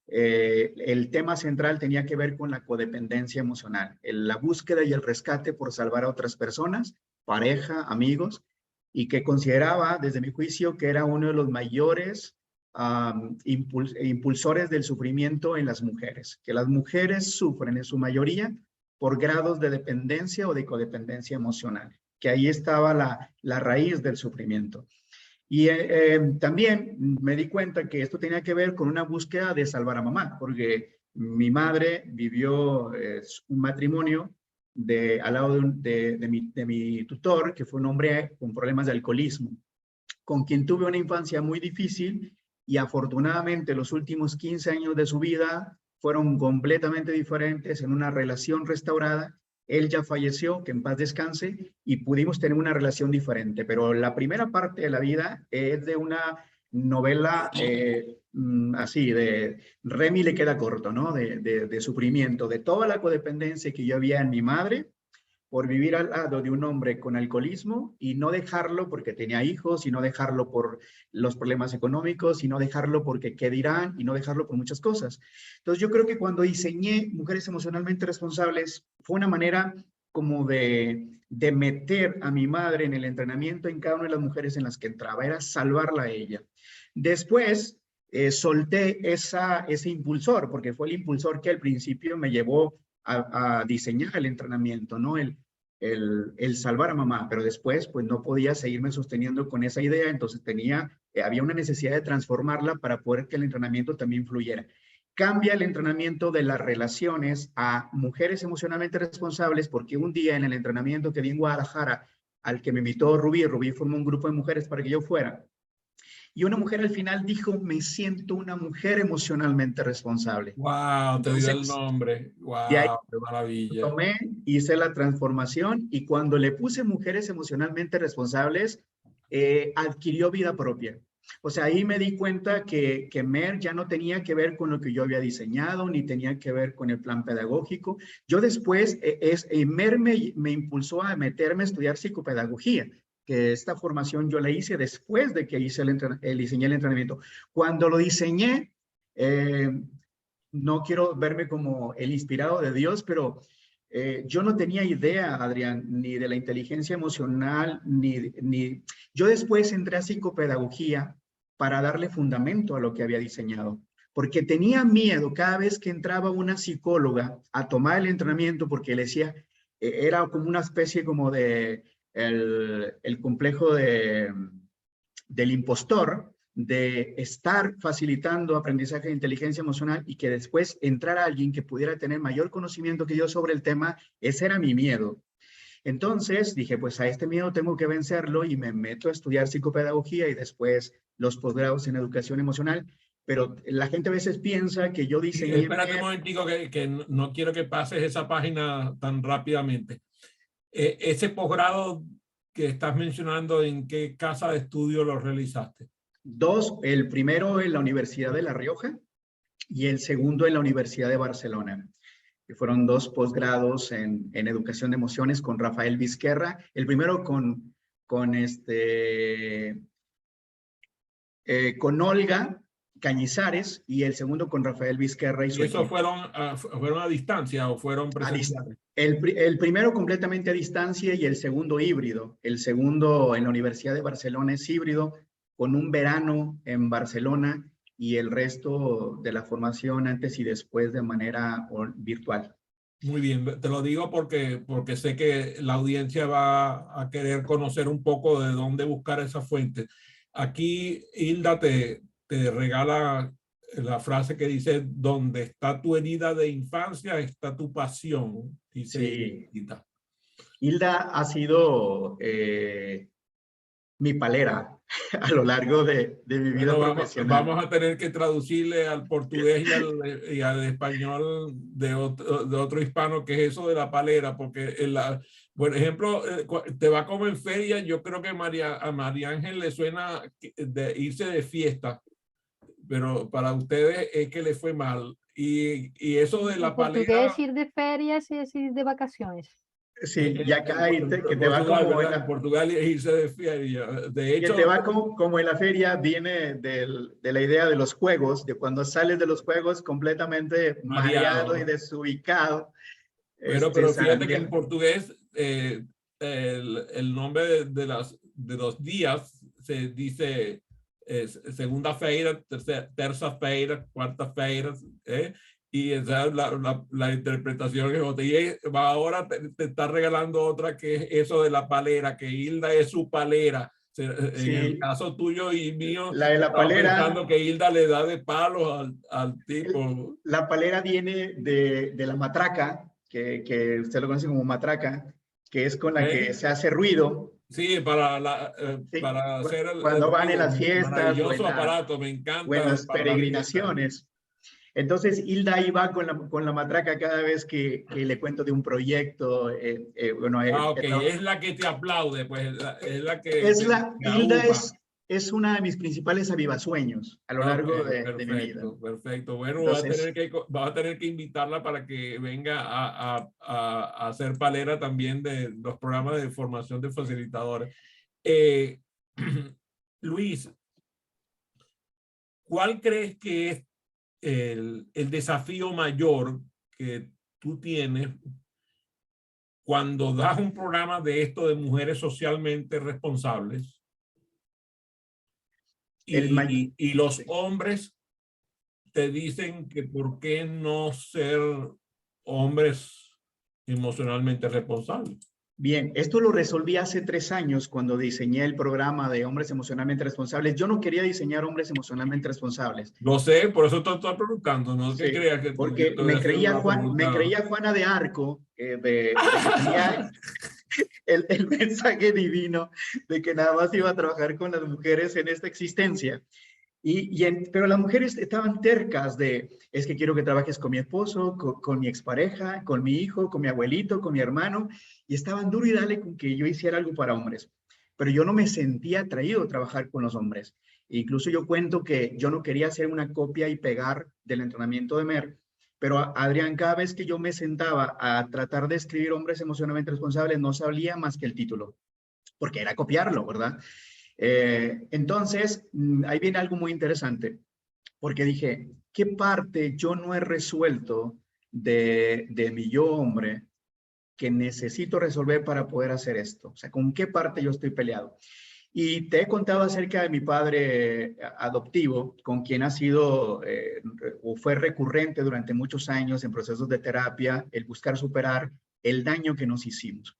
El tema central tenía que ver con la codependencia emocional, la búsqueda y el rescate por salvar a otras personas, pareja, amigos, y que consideraba, desde mi juicio, que era uno de los mayores impulsores del sufrimiento en las mujeres, que las mujeres sufren en su mayoría por grados de dependencia o de codependencia emocional, que ahí estaba la raíz del sufrimiento. Y también me di cuenta que esto tenía que ver con una búsqueda de salvar a mamá, porque mi madre vivió un matrimonio al lado de mi tutor, que fue un hombre con problemas de alcoholismo, con quien tuve una infancia muy difícil, y afortunadamente los últimos 15 años de su vida fueron completamente diferentes, en una relación restaurada. Él ya falleció, que en paz descanse, y pudimos tener una relación diferente. Pero la primera parte de la vida es de una novela así, de Remy le queda corto, ¿no? De sufrimiento, de toda la codependencia que yo había en mi madre, por vivir al lado de un hombre con alcoholismo y no dejarlo porque tenía hijos, y no dejarlo por los problemas económicos, y no dejarlo porque qué dirán, y no dejarlo por muchas cosas. Entonces yo creo que cuando diseñé Mujeres Emocionalmente Responsables fue una manera como de meter a mi madre en el entrenamiento en cada una de las mujeres en las que entraba, era salvarla a ella. Después solté ese impulsor, porque fue el impulsor que al principio me llevó a diseñar el entrenamiento, ¿no? El salvar a mamá, pero después pues no podía seguirme sosteniendo con esa idea, entonces había una necesidad de transformarla para poder que el entrenamiento también fluyera. Cambia el entrenamiento de las relaciones a Mujeres Emocionalmente Responsables, porque un día en el entrenamiento que di en Guadalajara, al que me invitó Rubí formó un grupo de mujeres para que yo fuera, y una mujer al final dijo, me siento una mujer emocionalmente responsable. Wow, te dio el nombre. De ahí Wow, qué maravilla. tomé, hice la transformación, y cuando le puse Mujeres Emocionalmente Responsables, adquirió vida propia. O sea, ahí me di cuenta que MER ya no tenía que ver con lo que yo había diseñado, ni tenía que ver con el plan pedagógico. Yo después, MER me impulsó a meterme a estudiar psicopedagogía, que esta formación yo la hice después de que diseñé el entrenamiento. Cuando lo diseñé, no quiero verme como el inspirado de Dios, pero yo no tenía idea, Adrián, ni de la inteligencia emocional, Yo después entré a psicopedagogía para darle fundamento a lo que había diseñado, porque tenía miedo cada vez que entraba una psicóloga a tomar el entrenamiento, porque le decía, era como una especie como de el complejo del impostor, de estar facilitando aprendizaje de inteligencia emocional, y que después entrara alguien que pudiera tener mayor conocimiento que yo sobre el tema. Ese era mi miedo. Entonces dije, pues a este miedo tengo que vencerlo, y me meto a estudiar psicopedagogía y después los posgrados en educación emocional. Pero la gente a veces piensa que yo diseñé... Espérate un momentico, que no quiero que pases esa página tan rápidamente. Ese posgrado que estás mencionando, ¿en qué casa de estudio lo realizaste? Dos, el primero en la Universidad de La Rioja y el segundo en la Universidad de Barcelona, que fueron dos posgrados en educación de emociones con Rafael Vizquerra. El primero con Olga Cañizares, y el segundo con Rafael Vizquerra y su equipo. ¿Y eso equipo. fueron a distancia o fueron presenciales? El primero completamente a distancia, y el segundo híbrido. El segundo en la Universidad de Barcelona es híbrido, con un verano en Barcelona y el resto de la formación antes y después de manera virtual. Muy bien, te lo digo porque sé que la audiencia va a querer conocer un poco de dónde buscar esa fuente. Aquí Hilda te regala la frase que dice, donde está tu herida de infancia, está tu pasión. Dice sí. Hilda. Hilda ha sido mi palera a lo largo de mi vida profesional. Vamos a tener que traducirle al portugués y al español de otro hispano, que es eso de la palera, porque por ejemplo, te va como en feria. Yo creo que a María Ángel le suena de irse de fiesta, pero para ustedes es que le fue mal. Y eso de la palera... portugués ir de ferias y es ir de vacaciones. Sí, y acá que te va como... En Portugal es irse de feria. De hecho... Que te va como en la feria, viene de la idea de los juegos, de cuando sales de los juegos completamente mareado y desubicado. Pero fíjate que en portugués el nombre de las dos días, se dice segunda-feira, terça-feira, quarta-feira, y esa es la interpretación que yo te ahora te está regalando otra que es eso de la palera, que Hilda es su palera. En el caso tuyo y mío, la de la palera, pensando que Hilda le da de palos al tipo. La palera viene de la matraca, que usted lo conoce como matraca, que es con la que se hace ruido. Sí, para hacer cuando van en las fiestas, maravilloso aparato, me encanta. En las peregrinaciones. Entonces, Hilda iba con la matraca cada vez que le cuento de un proyecto. Es la que te aplaude, pues es la que Hilda es una de mis principales avivasueños a lo largo de mi vida. Perfecto. Bueno, Entonces, vas a tener que invitarla para que venga a hacer palera también de los programas de formación de facilitadores. Luis, ¿cuál crees que es el desafío mayor que tú tienes cuando das un programa de esto de mujeres socialmente responsables y los hombres te dicen que por qué no ser hombres emocionalmente responsables? Bien, esto lo resolví hace 3 años cuando diseñé el programa de hombres emocionalmente responsables. Yo no quería diseñar hombres emocionalmente responsables. Lo sé, por eso te estoy preguntando, no que creas que porque me creía Juana de Arco, de que tenía el mensaje divino de que nada más iba a trabajar con las mujeres en esta existencia. Pero las mujeres estaban tercas es que quiero que trabajes con mi esposo, con mi expareja, con mi hijo, con mi abuelito, con mi hermano, y estaban duro y dale con que yo hiciera algo para hombres. Pero yo no me sentía atraído a trabajar con los hombres. Incluso yo cuento que yo no quería hacer una copia y pegar del entrenamiento de Mer, pero Adrián, cada vez que yo me sentaba a tratar de escribir hombres emocionalmente responsables, no sabía más que el título, porque era copiarlo, ¿verdad? Entonces, ahí viene algo muy interesante, porque dije, ¿qué parte yo no he resuelto de mi yo hombre que necesito resolver para poder hacer esto? O sea, ¿con qué parte yo estoy peleado? Y te he contado acerca de mi padre adoptivo, con quien ha sido o fue recurrente durante muchos años en procesos de terapia, el buscar superar el daño que nos hicimos.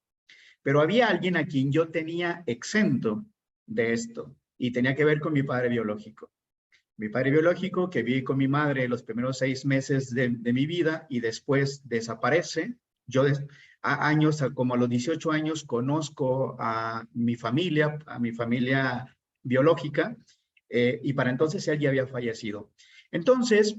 Pero había alguien a quien yo tenía exento de esto y tenía que ver con mi padre biológico. Mi padre biológico que viví con mi madre los primeros 6 meses de mi vida y después desaparece. Yo como a los 18 años conozco a mi familia biológica y para entonces él ya había fallecido. Entonces,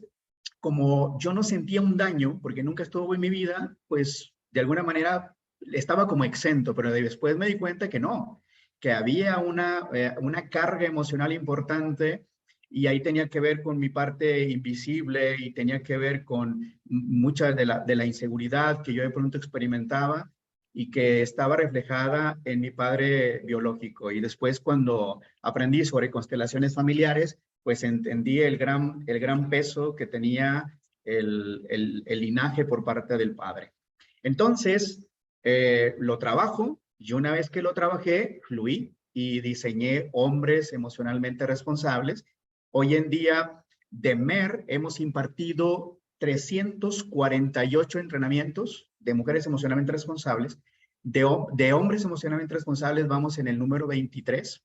como yo no sentía un daño porque nunca estuvo en mi vida, pues de alguna manera estaba como exento, pero después me di cuenta que no, que había una carga emocional importante y ahí tenía que ver con mi parte invisible y tenía que ver con mucha de la inseguridad que yo de pronto experimentaba y que estaba reflejada en mi padre biológico. Y después cuando aprendí sobre constelaciones familiares, pues entendí el gran peso que tenía el linaje por parte del padre. Entonces, lo trabajo y una vez que lo trabajé, fluí y diseñé hombres emocionalmente responsables. Hoy en día, de MER, hemos impartido 348 entrenamientos de mujeres emocionalmente responsables. De hombres emocionalmente responsables vamos en el número 23.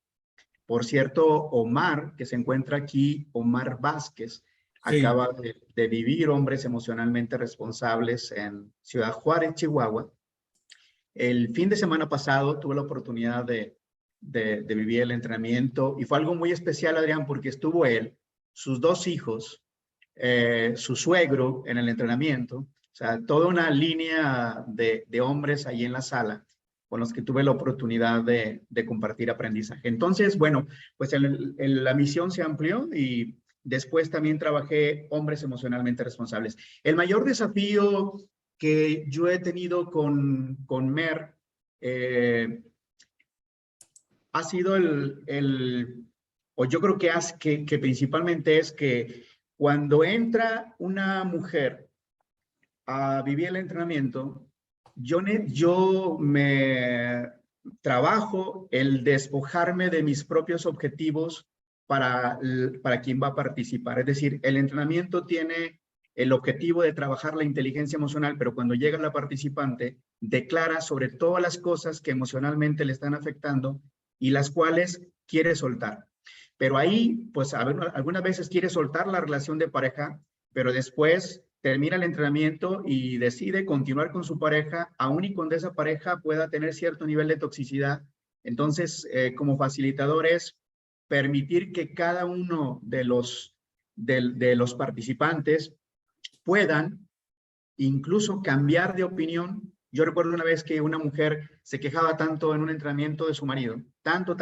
Por cierto, Omar, que se encuentra aquí, Omar Vázquez, sí, acaba de vivir hombres emocionalmente responsables en Ciudad Juárez, Chihuahua. El fin de semana pasado tuve la oportunidad de vivir el entrenamiento y fue algo muy especial, Adrián, porque estuvo él, sus 2 hijos, su suegro en el entrenamiento, o sea, toda una línea de hombres ahí en la sala con los que tuve la oportunidad de compartir aprendizaje. Entonces, bueno, pues la misión se amplió y después también trabajé hombres emocionalmente responsables. El mayor desafío que yo he tenido con MER ha sido o yo creo que principalmente es que cuando entra una mujer a vivir el entrenamiento, yo me trabajo el despojarme de mis propios objetivos para quien va a participar. Es decir, el entrenamiento tiene el objetivo de trabajar la inteligencia emocional, pero cuando llega la participante, declara sobre todas las cosas que emocionalmente le están afectando y las cuales quiere soltar. Pero ahí, pues, algunas veces quiere soltar la relación de pareja, pero después termina el entrenamiento y decide continuar con su pareja, aun y cuando esa pareja pueda tener cierto nivel de toxicidad. Entonces, como facilitadores, permitir que cada uno de los participantes puedan incluso cambiar de opinión. Yo recuerdo una vez que una mujer se quejaba tanto en un entrenamiento de su marido, tanto,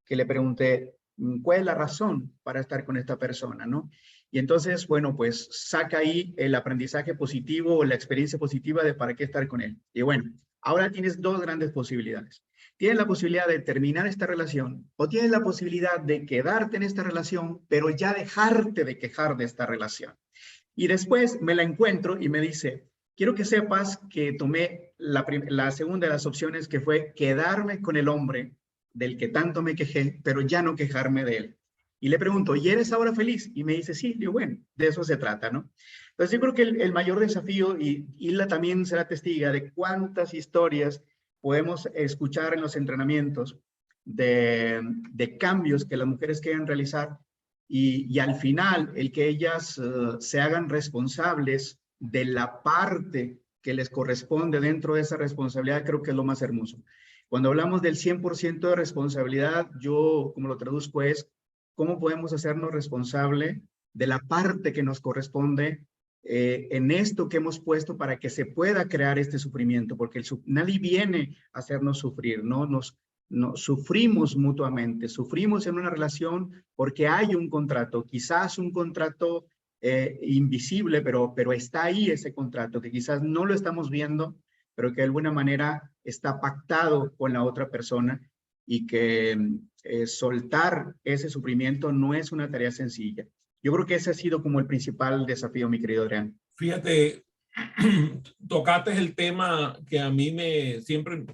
que le pregunté, ¿cuál es la razón para estar con esta persona, no? Y entonces, bueno, pues saca ahí el aprendizaje positivo o la experiencia positiva de para qué estar con él. Y bueno, ahora tienes dos grandes posibilidades. Tienes la posibilidad de terminar esta relación o tienes la posibilidad de quedarte en esta relación, pero ya dejarte de quejar de esta relación. Y después me la encuentro y me dice, quiero que sepas que tomé la segunda de las opciones, que fue quedarme con el hombre del que tanto me quejé, pero ya no quejarme de él. Y le pregunto, ¿y eres ahora feliz? Y me dice, sí. Digo, bueno, de eso se trata, ¿no? Entonces yo creo que el mayor desafío, y Hilda también será testiga de cuántas historias podemos escuchar en los entrenamientos de cambios que las mujeres quieren realizar, y al final el que ellas se hagan responsables de la parte que les corresponde dentro de esa responsabilidad, creo que es lo más hermoso. Cuando hablamos del 100% de responsabilidad, yo como lo traduzco es, ¿cómo podemos hacernos responsable de la parte que nos corresponde en esto que hemos puesto para que se pueda crear este sufrimiento? Porque nadie viene a hacernos sufrir, ¿no? Sufrimos mutuamente, sufrimos en una relación porque hay un contrato, quizás un contrato invisible, pero está ahí ese contrato, que quizás no lo estamos viendo, pero que de alguna manera está pactado con la otra persona, y que soltar ese sufrimiento no es una tarea sencilla. Yo creo que ese ha sido como el principal desafío, mi querido Adrián. Fíjate, tocaste el tema que a mí siempre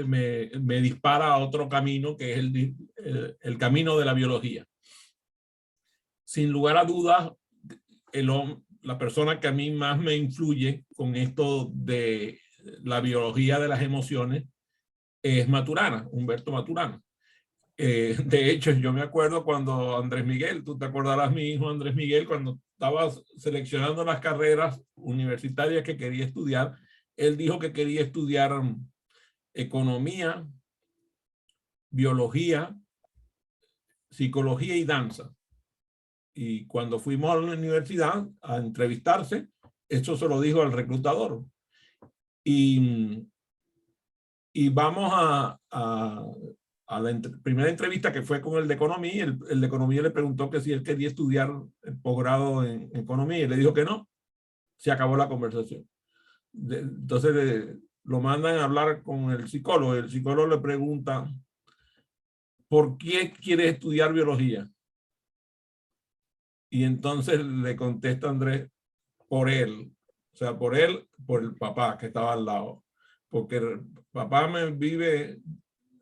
me dispara a otro camino, que es el camino de la biología. Sin lugar a dudas, la persona que a mí más me influye con esto de la biología de las emociones es Maturana, Humberto Maturana. De hecho, yo me acuerdo cuando Andrés Miguel, tú te acordarás, mi hijo Andrés Miguel, cuando estaba seleccionando las carreras universitarias que quería estudiar, él dijo que quería estudiar economía, biología, psicología y danza. Y cuando fuimos a la universidad a entrevistarse, eso se lo dijo al reclutador. Y vamos a la primera entrevista, que fue con el de economía. El de economía le preguntó que si él quería estudiar el posgrado en economía, y le dijo que no. Se acabó la conversación. Entonces lo mandan a hablar con el psicólogo. El psicólogo le pregunta, ¿por qué quieres estudiar biología? Y entonces le contesta Andrés, por él. O sea, por él, por el papá que estaba al lado. Porque el papá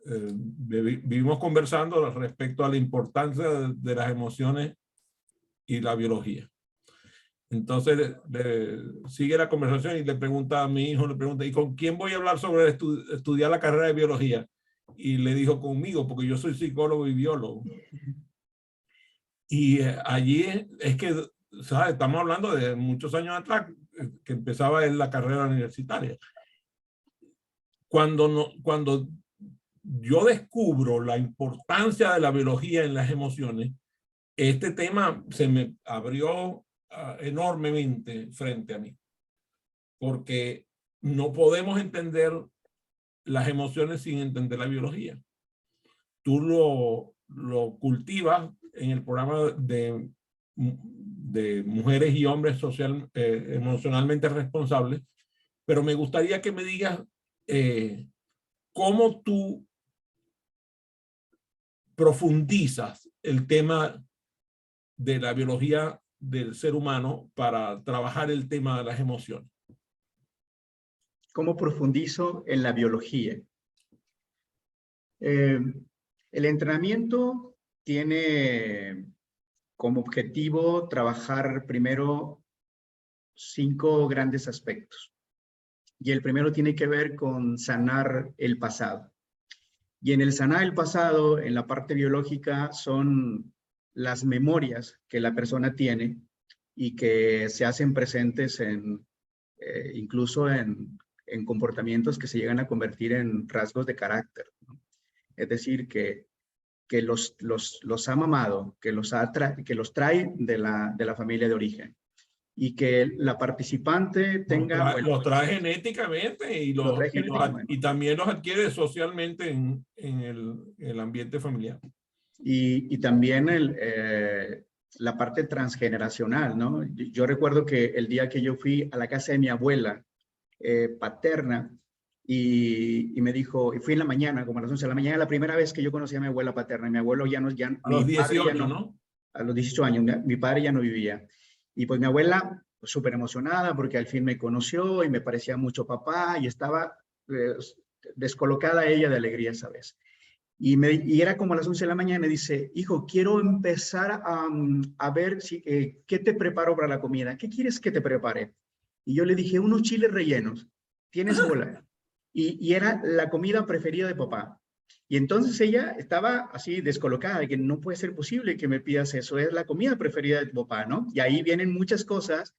vivimos conversando respecto a la importancia de las emociones y la biología. Entonces sigue la conversación y le pregunta a mi hijo, le pregunta, ¿y con quién voy a hablar sobre estudiar la carrera de biología? Y le dijo, conmigo, porque yo soy psicólogo y biólogo. Y allí es que, ¿sabes? Estamos hablando de muchos años atrás, que empezaba en la carrera universitaria. Cuando yo descubro la importancia de la biología en las emociones, este tema se me abrió enormemente frente a mí, porque no podemos entender las emociones sin entender la biología. Tú lo cultivas en el programa de mujeres y hombres emocionalmente responsables, pero me gustaría que me digas cómo tú profundizas el tema de la biología del ser humano para trabajar el tema de las emociones. ¿Cómo profundizo en la biología? El entrenamiento tiene como objetivo trabajar primero 5 grandes aspectos. Y el primero tiene que ver con sanar el pasado. Y en el sanar el pasado, en la parte biológica, son las memorias que la persona tiene y que se hacen presentes incluso en comportamientos que se llegan a convertir en rasgos de carácter, ¿no? Es decir, que los ha mamado, que los trae de la familia de origen. Y que la participante tenga... Los trae genéticamente y también los adquiere socialmente en el ambiente familiar. Y también la parte transgeneracional, ¿no? Yo recuerdo que el día que yo fui a la casa de mi abuela paterna y me dijo, y fui en la mañana, como a las 11 de la mañana, la primera vez que yo conocí a mi abuela paterna, y mi abuelo ya no... A los 18, ¿no? A los 18 años, mi padre ya no vivía. Y pues mi abuela, súper emocionada porque al fin me conoció y me parecía mucho papá y estaba descolocada ella de alegría esa vez. Y era como a las 11 de la mañana y me dice, hijo, quiero empezar a ver qué te preparo para la comida. ¿Qué quieres que te prepare? Y yo le dije, unos chiles rellenos. ¿Tienes bola? Y era la comida preferida de papá. Y entonces ella estaba así descolocada, de que no puede ser posible que me pidas eso, es la comida preferida de tu papá, ¿no? Y ahí vienen muchas cosas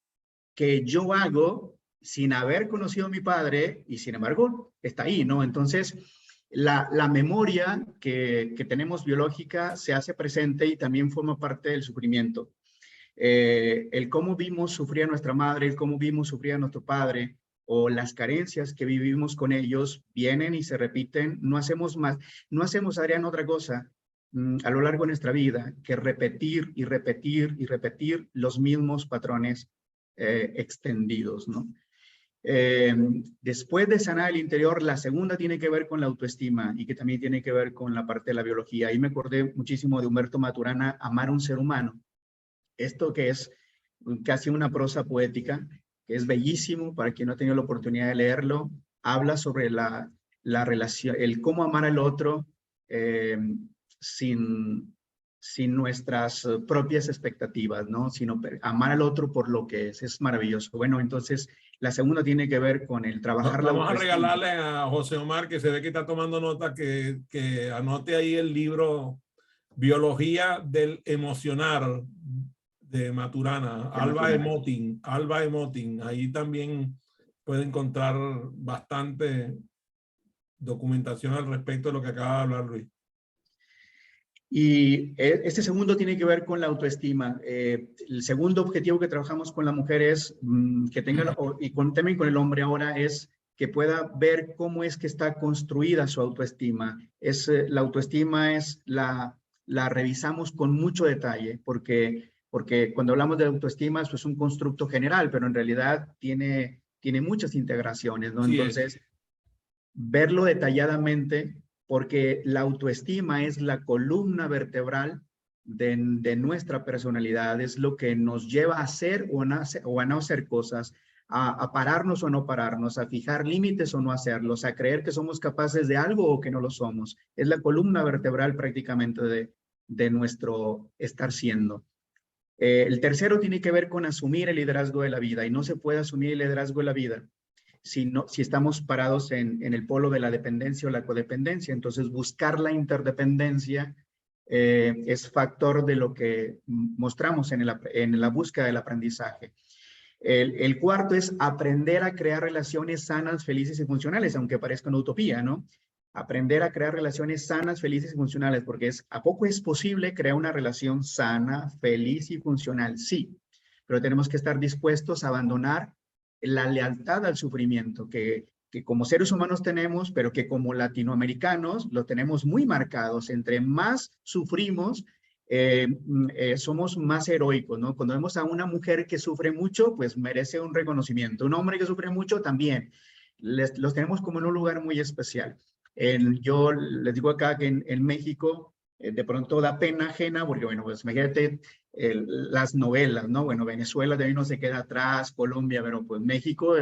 que yo hago sin haber conocido a mi padre y sin embargo está ahí, ¿no? Entonces, la memoria que tenemos biológica se hace presente y también forma parte del sufrimiento. El cómo vimos sufrir a nuestra madre, el cómo vimos sufrir a nuestro padre, o las carencias que vivimos con ellos vienen y se repiten. No hacemos, Adrián, otra cosa a lo largo de nuestra vida que repetir y repetir y repetir los mismos patrones extendidos, ¿no? Después de sanar el interior, la segunda tiene que ver con la autoestima y que también tiene que ver con la parte de la biología. Ahí me acordé muchísimo de Humberto Maturana, Amar a un ser humano. Esto que es casi una prosa poética, que es bellísimo para quien no ha tenido la oportunidad de leerlo, habla sobre la relación, el cómo amar al otro sin nuestras propias expectativas, ¿no? Sino amar al otro por lo que es maravilloso. Bueno, entonces la segunda tiene que ver con el trabajar la autoestima. Vamos a regalarle a José Omar, que se ve que está tomando nota, que anote ahí el libro Biología del Emocionar de Maturana, Alba Emoting. Ahí también puede encontrar bastante documentación al respecto de lo que acaba de hablar Luis. Y este segundo tiene que ver con la autoestima. El segundo objetivo que trabajamos con la mujer es que tenga, y también con el hombre ahora, es que pueda ver cómo es que está construida su autoestima. La autoestima la revisamos con mucho detalle, porque cuando hablamos de autoestima, eso es un constructo general, pero en realidad tiene muchas integraciones, ¿no? Entonces, verlo detalladamente, porque la autoestima es la columna vertebral de nuestra personalidad, es lo que nos lleva a hacer o a no hacer cosas, a pararnos o no pararnos, a fijar límites o no hacerlos, a creer que somos capaces de algo o que no lo somos. Es la columna vertebral prácticamente de nuestro estar siendo. El tercero tiene que ver con asumir el liderazgo de la vida, y no se puede asumir el liderazgo de la vida si estamos parados en el polo de la dependencia o la codependencia. Entonces, buscar la interdependencia es factor de lo que mostramos en la búsqueda del aprendizaje. El cuarto es aprender a crear relaciones sanas, felices y funcionales, aunque parezca una utopía, ¿no? Aprender a crear relaciones sanas, felices y funcionales, porque ¿a poco es posible crear una relación sana, feliz y funcional? Sí, pero tenemos que estar dispuestos a abandonar la lealtad al sufrimiento que como seres humanos tenemos, pero que como latinoamericanos lo tenemos muy marcados. Entre más sufrimos, somos más heroicos, ¿no? Cuando vemos a una mujer que sufre mucho, pues merece un reconocimiento. Un hombre que sufre mucho también. Los tenemos como en un lugar muy especial. Yo les digo acá que en México de pronto da pena ajena, porque bueno, pues imagínate las novelas, ¿no? Bueno, Venezuela de ahí no se queda atrás, Colombia, pero pues México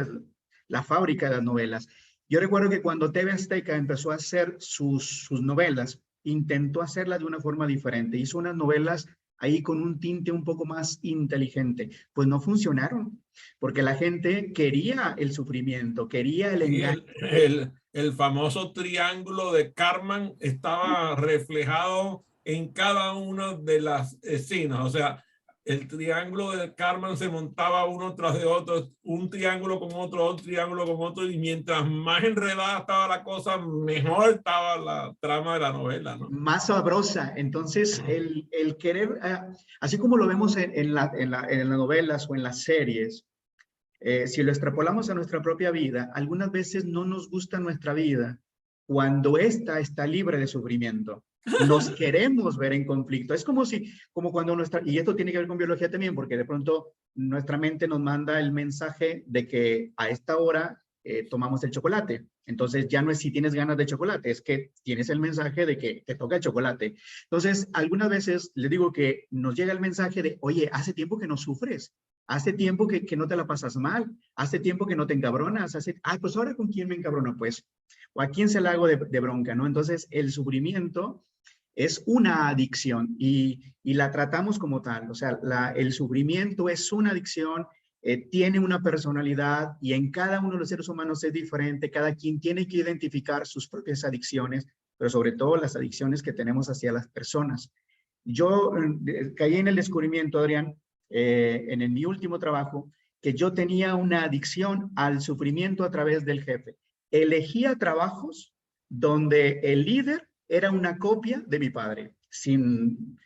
la fábrica de las novelas. Yo recuerdo que cuando TV Azteca empezó a hacer sus novelas, intentó hacerlas de una forma diferente. Hizo unas novelas ahí con un tinte un poco más inteligente. Pues no funcionaron, porque la gente quería el sufrimiento, quería el Y engaño. el famoso triángulo de Karman estaba reflejado en cada una de las escenas. O sea, el triángulo de Karman se montaba uno tras de otro, un triángulo con otro triángulo con otro, y mientras más enredada estaba la cosa, mejor estaba la trama de la novela, ¿no? Más sabrosa. Entonces, el querer, así como lo vemos en las novelas o en las series, si lo extrapolamos a nuestra propia vida, algunas veces no nos gusta nuestra vida cuando ésta está libre de sufrimiento. Nos queremos ver en conflicto. Es como cuando y esto tiene que ver con biología también, porque de pronto nuestra mente nos manda el mensaje de que a esta hora tomamos el chocolate. Entonces ya no es si tienes ganas de chocolate, es que tienes el mensaje de que te toca el chocolate. Entonces, algunas veces les digo que nos llega el mensaje de, oye, hace tiempo que no sufres. Hace tiempo que no te la pasas mal, hace tiempo que no te encabronas, pues ahora ¿con quién me encabrono? Pues, o a quién se la hago de bronca, ¿no? Entonces, el sufrimiento es una adicción y la tratamos como tal. O sea, el sufrimiento es una adicción, tiene una personalidad y en cada uno de los seres humanos es diferente. Cada quien tiene que identificar sus propias adicciones, pero sobre todo las adicciones que tenemos hacia las personas. Yo caí en el descubrimiento, Adrián, en mi último trabajo, que yo tenía una adicción al sufrimiento a través del jefe. Elegía trabajos donde el líder era una copia de mi padre, sin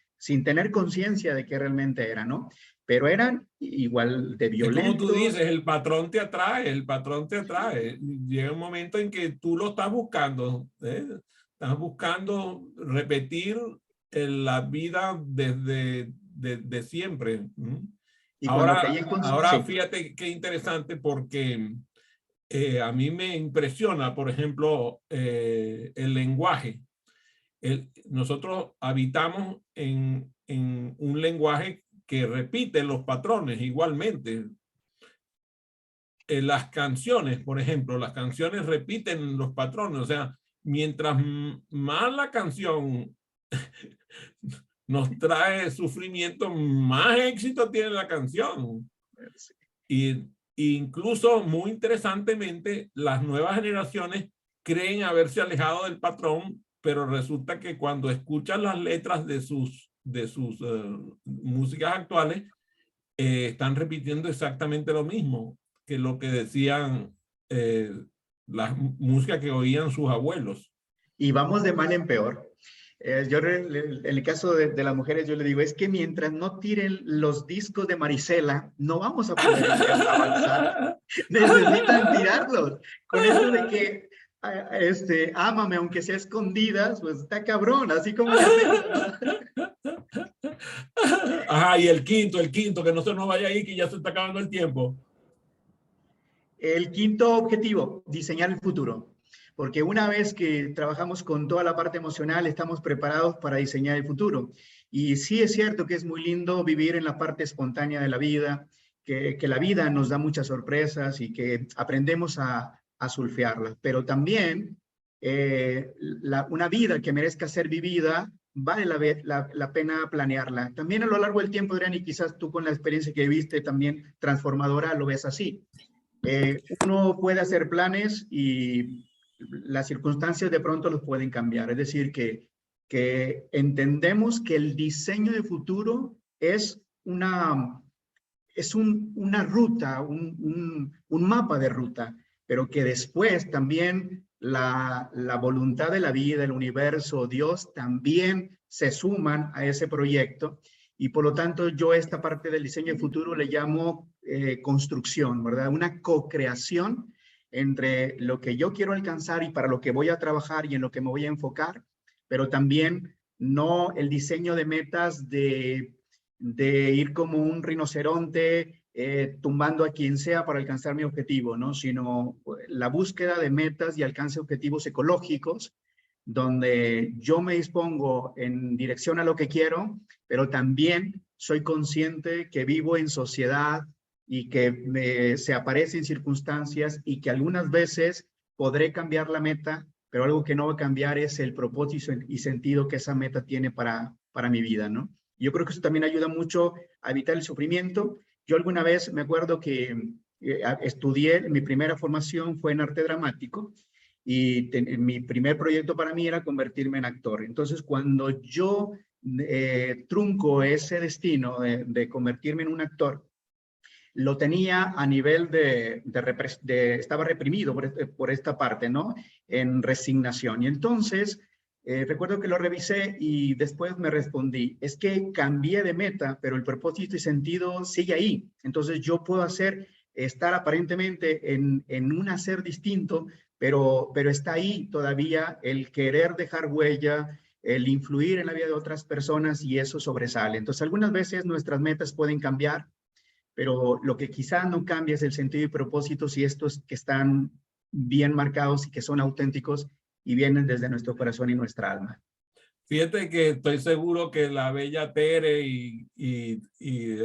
tener conciencia de que realmente era, ¿no? Pero eran igual de Es como tú violentos. dices, el patrón te atrae, el patrón te atrae. Llega un momento en que tú lo estás buscando, ¿eh? Estás buscando repetir la vida desde siempre. Y cuando caí Ahora sí. fíjate qué interesante, porque a mí me impresiona, por ejemplo, el lenguaje. Nosotros habitamos en un lenguaje que repite los patrones igualmente. Las canciones, por ejemplo, las canciones repiten los patrones. O sea, mientras más la canción nos trae sufrimiento, más éxito tiene la canción. Y incluso, muy interesantemente, las nuevas generaciones creen haberse alejado del patrón, pero resulta que cuando escuchan las letras de sus músicas actuales, están repitiendo exactamente lo mismo que lo que decían las músicas que oían sus abuelos. Y vamos de mal en peor. Yo en el caso de las mujeres, yo le digo, es que mientras no tiren los discos de Marisela, no vamos a poder avanzar. Necesitan tirarlos. Con eso de que, ámame aunque sea escondidas, pues está cabrón, así como le hacemos, ¿no? Ajá, y el quinto, que no se nos vaya ahí, que ya se está acabando el tiempo. El quinto objetivo, diseñar el futuro. Porque una vez que trabajamos con toda la parte emocional, estamos preparados para diseñar el futuro. Y sí es cierto que es muy lindo vivir en la parte espontánea de la vida, que la vida nos da muchas sorpresas y que aprendemos a surfearlas. Pero también una vida que merezca ser vivida, vale la pena planearla. También a lo largo del tiempo, Adrián, y quizás tú con la experiencia que viste también transformadora, lo ves así. Uno puede hacer planes y las circunstancias de pronto los pueden cambiar. Es decir, que entendemos que el diseño de futuro es una ruta, un mapa de ruta, pero que después también la voluntad de la vida, el universo, Dios también se suman a ese proyecto. Y por lo tanto, yo esta parte del diseño de futuro le llamo construcción, ¿verdad? Una co-creación entre lo que yo quiero alcanzar y para lo que voy a trabajar y en lo que me voy a enfocar, pero también no el diseño de metas de ir como un rinoceronte tumbando a quien sea para alcanzar mi objetivo, ¿no? Sino la búsqueda de metas y alcance de objetivos ecológicos, donde yo me dispongo en dirección a lo que quiero, pero también soy consciente que vivo en sociedad y que se aparecen circunstancias y que algunas veces podré cambiar la meta, pero algo que no va a cambiar es el propósito y sentido que esa meta tiene para mi vida, ¿no? Yo creo que eso también ayuda mucho a evitar el sufrimiento. Yo alguna vez me acuerdo que estudié, mi primera formación fue en arte dramático y mi primer proyecto para mí era convertirme en actor. Entonces, cuando yo trunco ese destino de convertirme en un actor, lo tenía a nivel estaba reprimido por esta parte, ¿no? En resignación. Y entonces, recuerdo que lo revisé y después me respondí, es que cambié de meta, pero el propósito y sentido sigue ahí. Entonces yo puedo estar aparentemente en un hacer distinto, pero está ahí todavía el querer dejar huella, el influir en la vida de otras personas y eso sobresale. Entonces algunas veces nuestras metas pueden cambiar, pero lo que quizá no cambia es el sentido y propósito si estos que están bien marcados y que son auténticos y vienen desde nuestro corazón y nuestra alma. Fíjate que estoy seguro que la bella Tere y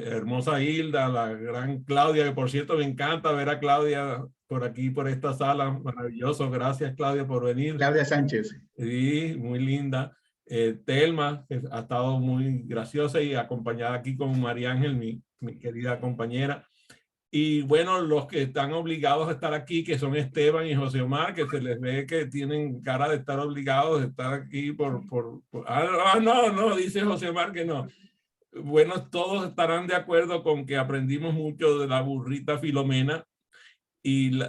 hermosa Hilda, la gran Claudia, que por cierto me encanta ver a Claudia por aquí, por esta sala, maravilloso. Gracias, Claudia, por venir. Claudia Sánchez. Sí, muy linda. Telma, que ha estado muy graciosa y acompañada aquí con María Ángel, mi querida compañera. Y bueno, los que están obligados a estar aquí, que son Esteban y José Omar, que se les ve que tienen cara de estar obligados de estar aquí no, dice José Omar que no. Bueno, todos estarán de acuerdo con que aprendimos mucho de la burrita Filomena y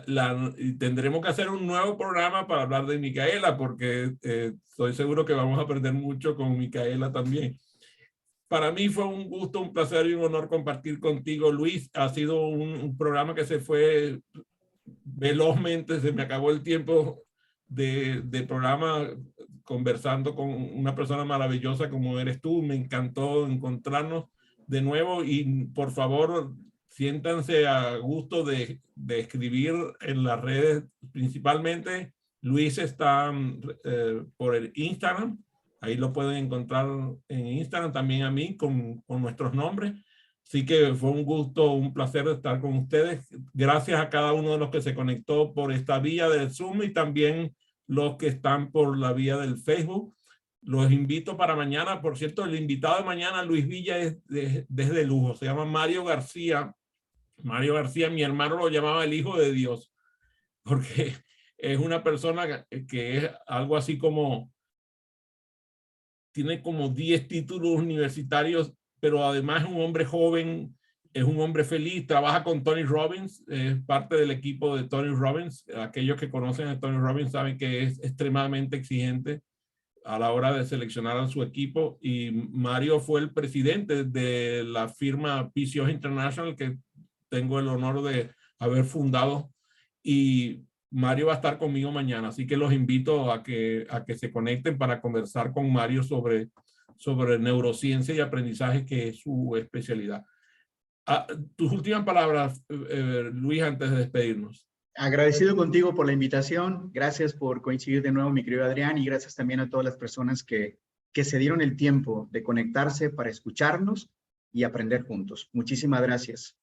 tendremos que hacer un nuevo programa para hablar de Micaela, porque estoy seguro que vamos a aprender mucho con Micaela también. Para mí fue un gusto, un placer y un honor compartir contigo, Luis. Ha sido un programa que se fue velozmente, se me acabó el tiempo de programa conversando con una persona maravillosa como eres tú. Me encantó encontrarnos de nuevo y por favor siéntanse a gusto de escribir en las redes, principalmente. Luis está por el Instagram. Ahí lo pueden encontrar en Instagram, también a mí con nuestros nombres. Así que fue un gusto, un placer estar con ustedes. Gracias a cada uno de los que se conectó por esta vía del Zoom y también los que están por la vía del Facebook. Los invito para mañana. Por cierto, el invitado de mañana, Luis Villa, es desde lujo. Se llama Mario García. Mario García, mi hermano lo llamaba el Hijo de Dios, porque es una persona que es algo así como tiene como 10 títulos universitarios, pero además es un hombre joven, es un hombre feliz, trabaja con Tony Robbins, es parte del equipo de Tony Robbins. Aquellos que conocen a Tony Robbins saben que es extremadamente exigente a la hora de seleccionar a su equipo, y Mario fue el presidente de la firma PCO International, que tengo el honor de haber fundado, y Mario va a estar conmigo mañana, así que los invito a que se conecten para conversar con Mario sobre neurociencia y aprendizaje, que es su especialidad. Tus últimas palabras, Luis, antes de despedirnos. Agradecido contigo por la invitación. Gracias por coincidir de nuevo, mi querido Adrián, y gracias también a todas las personas que se dieron el tiempo de conectarse para escucharnos y aprender juntos. Muchísimas gracias.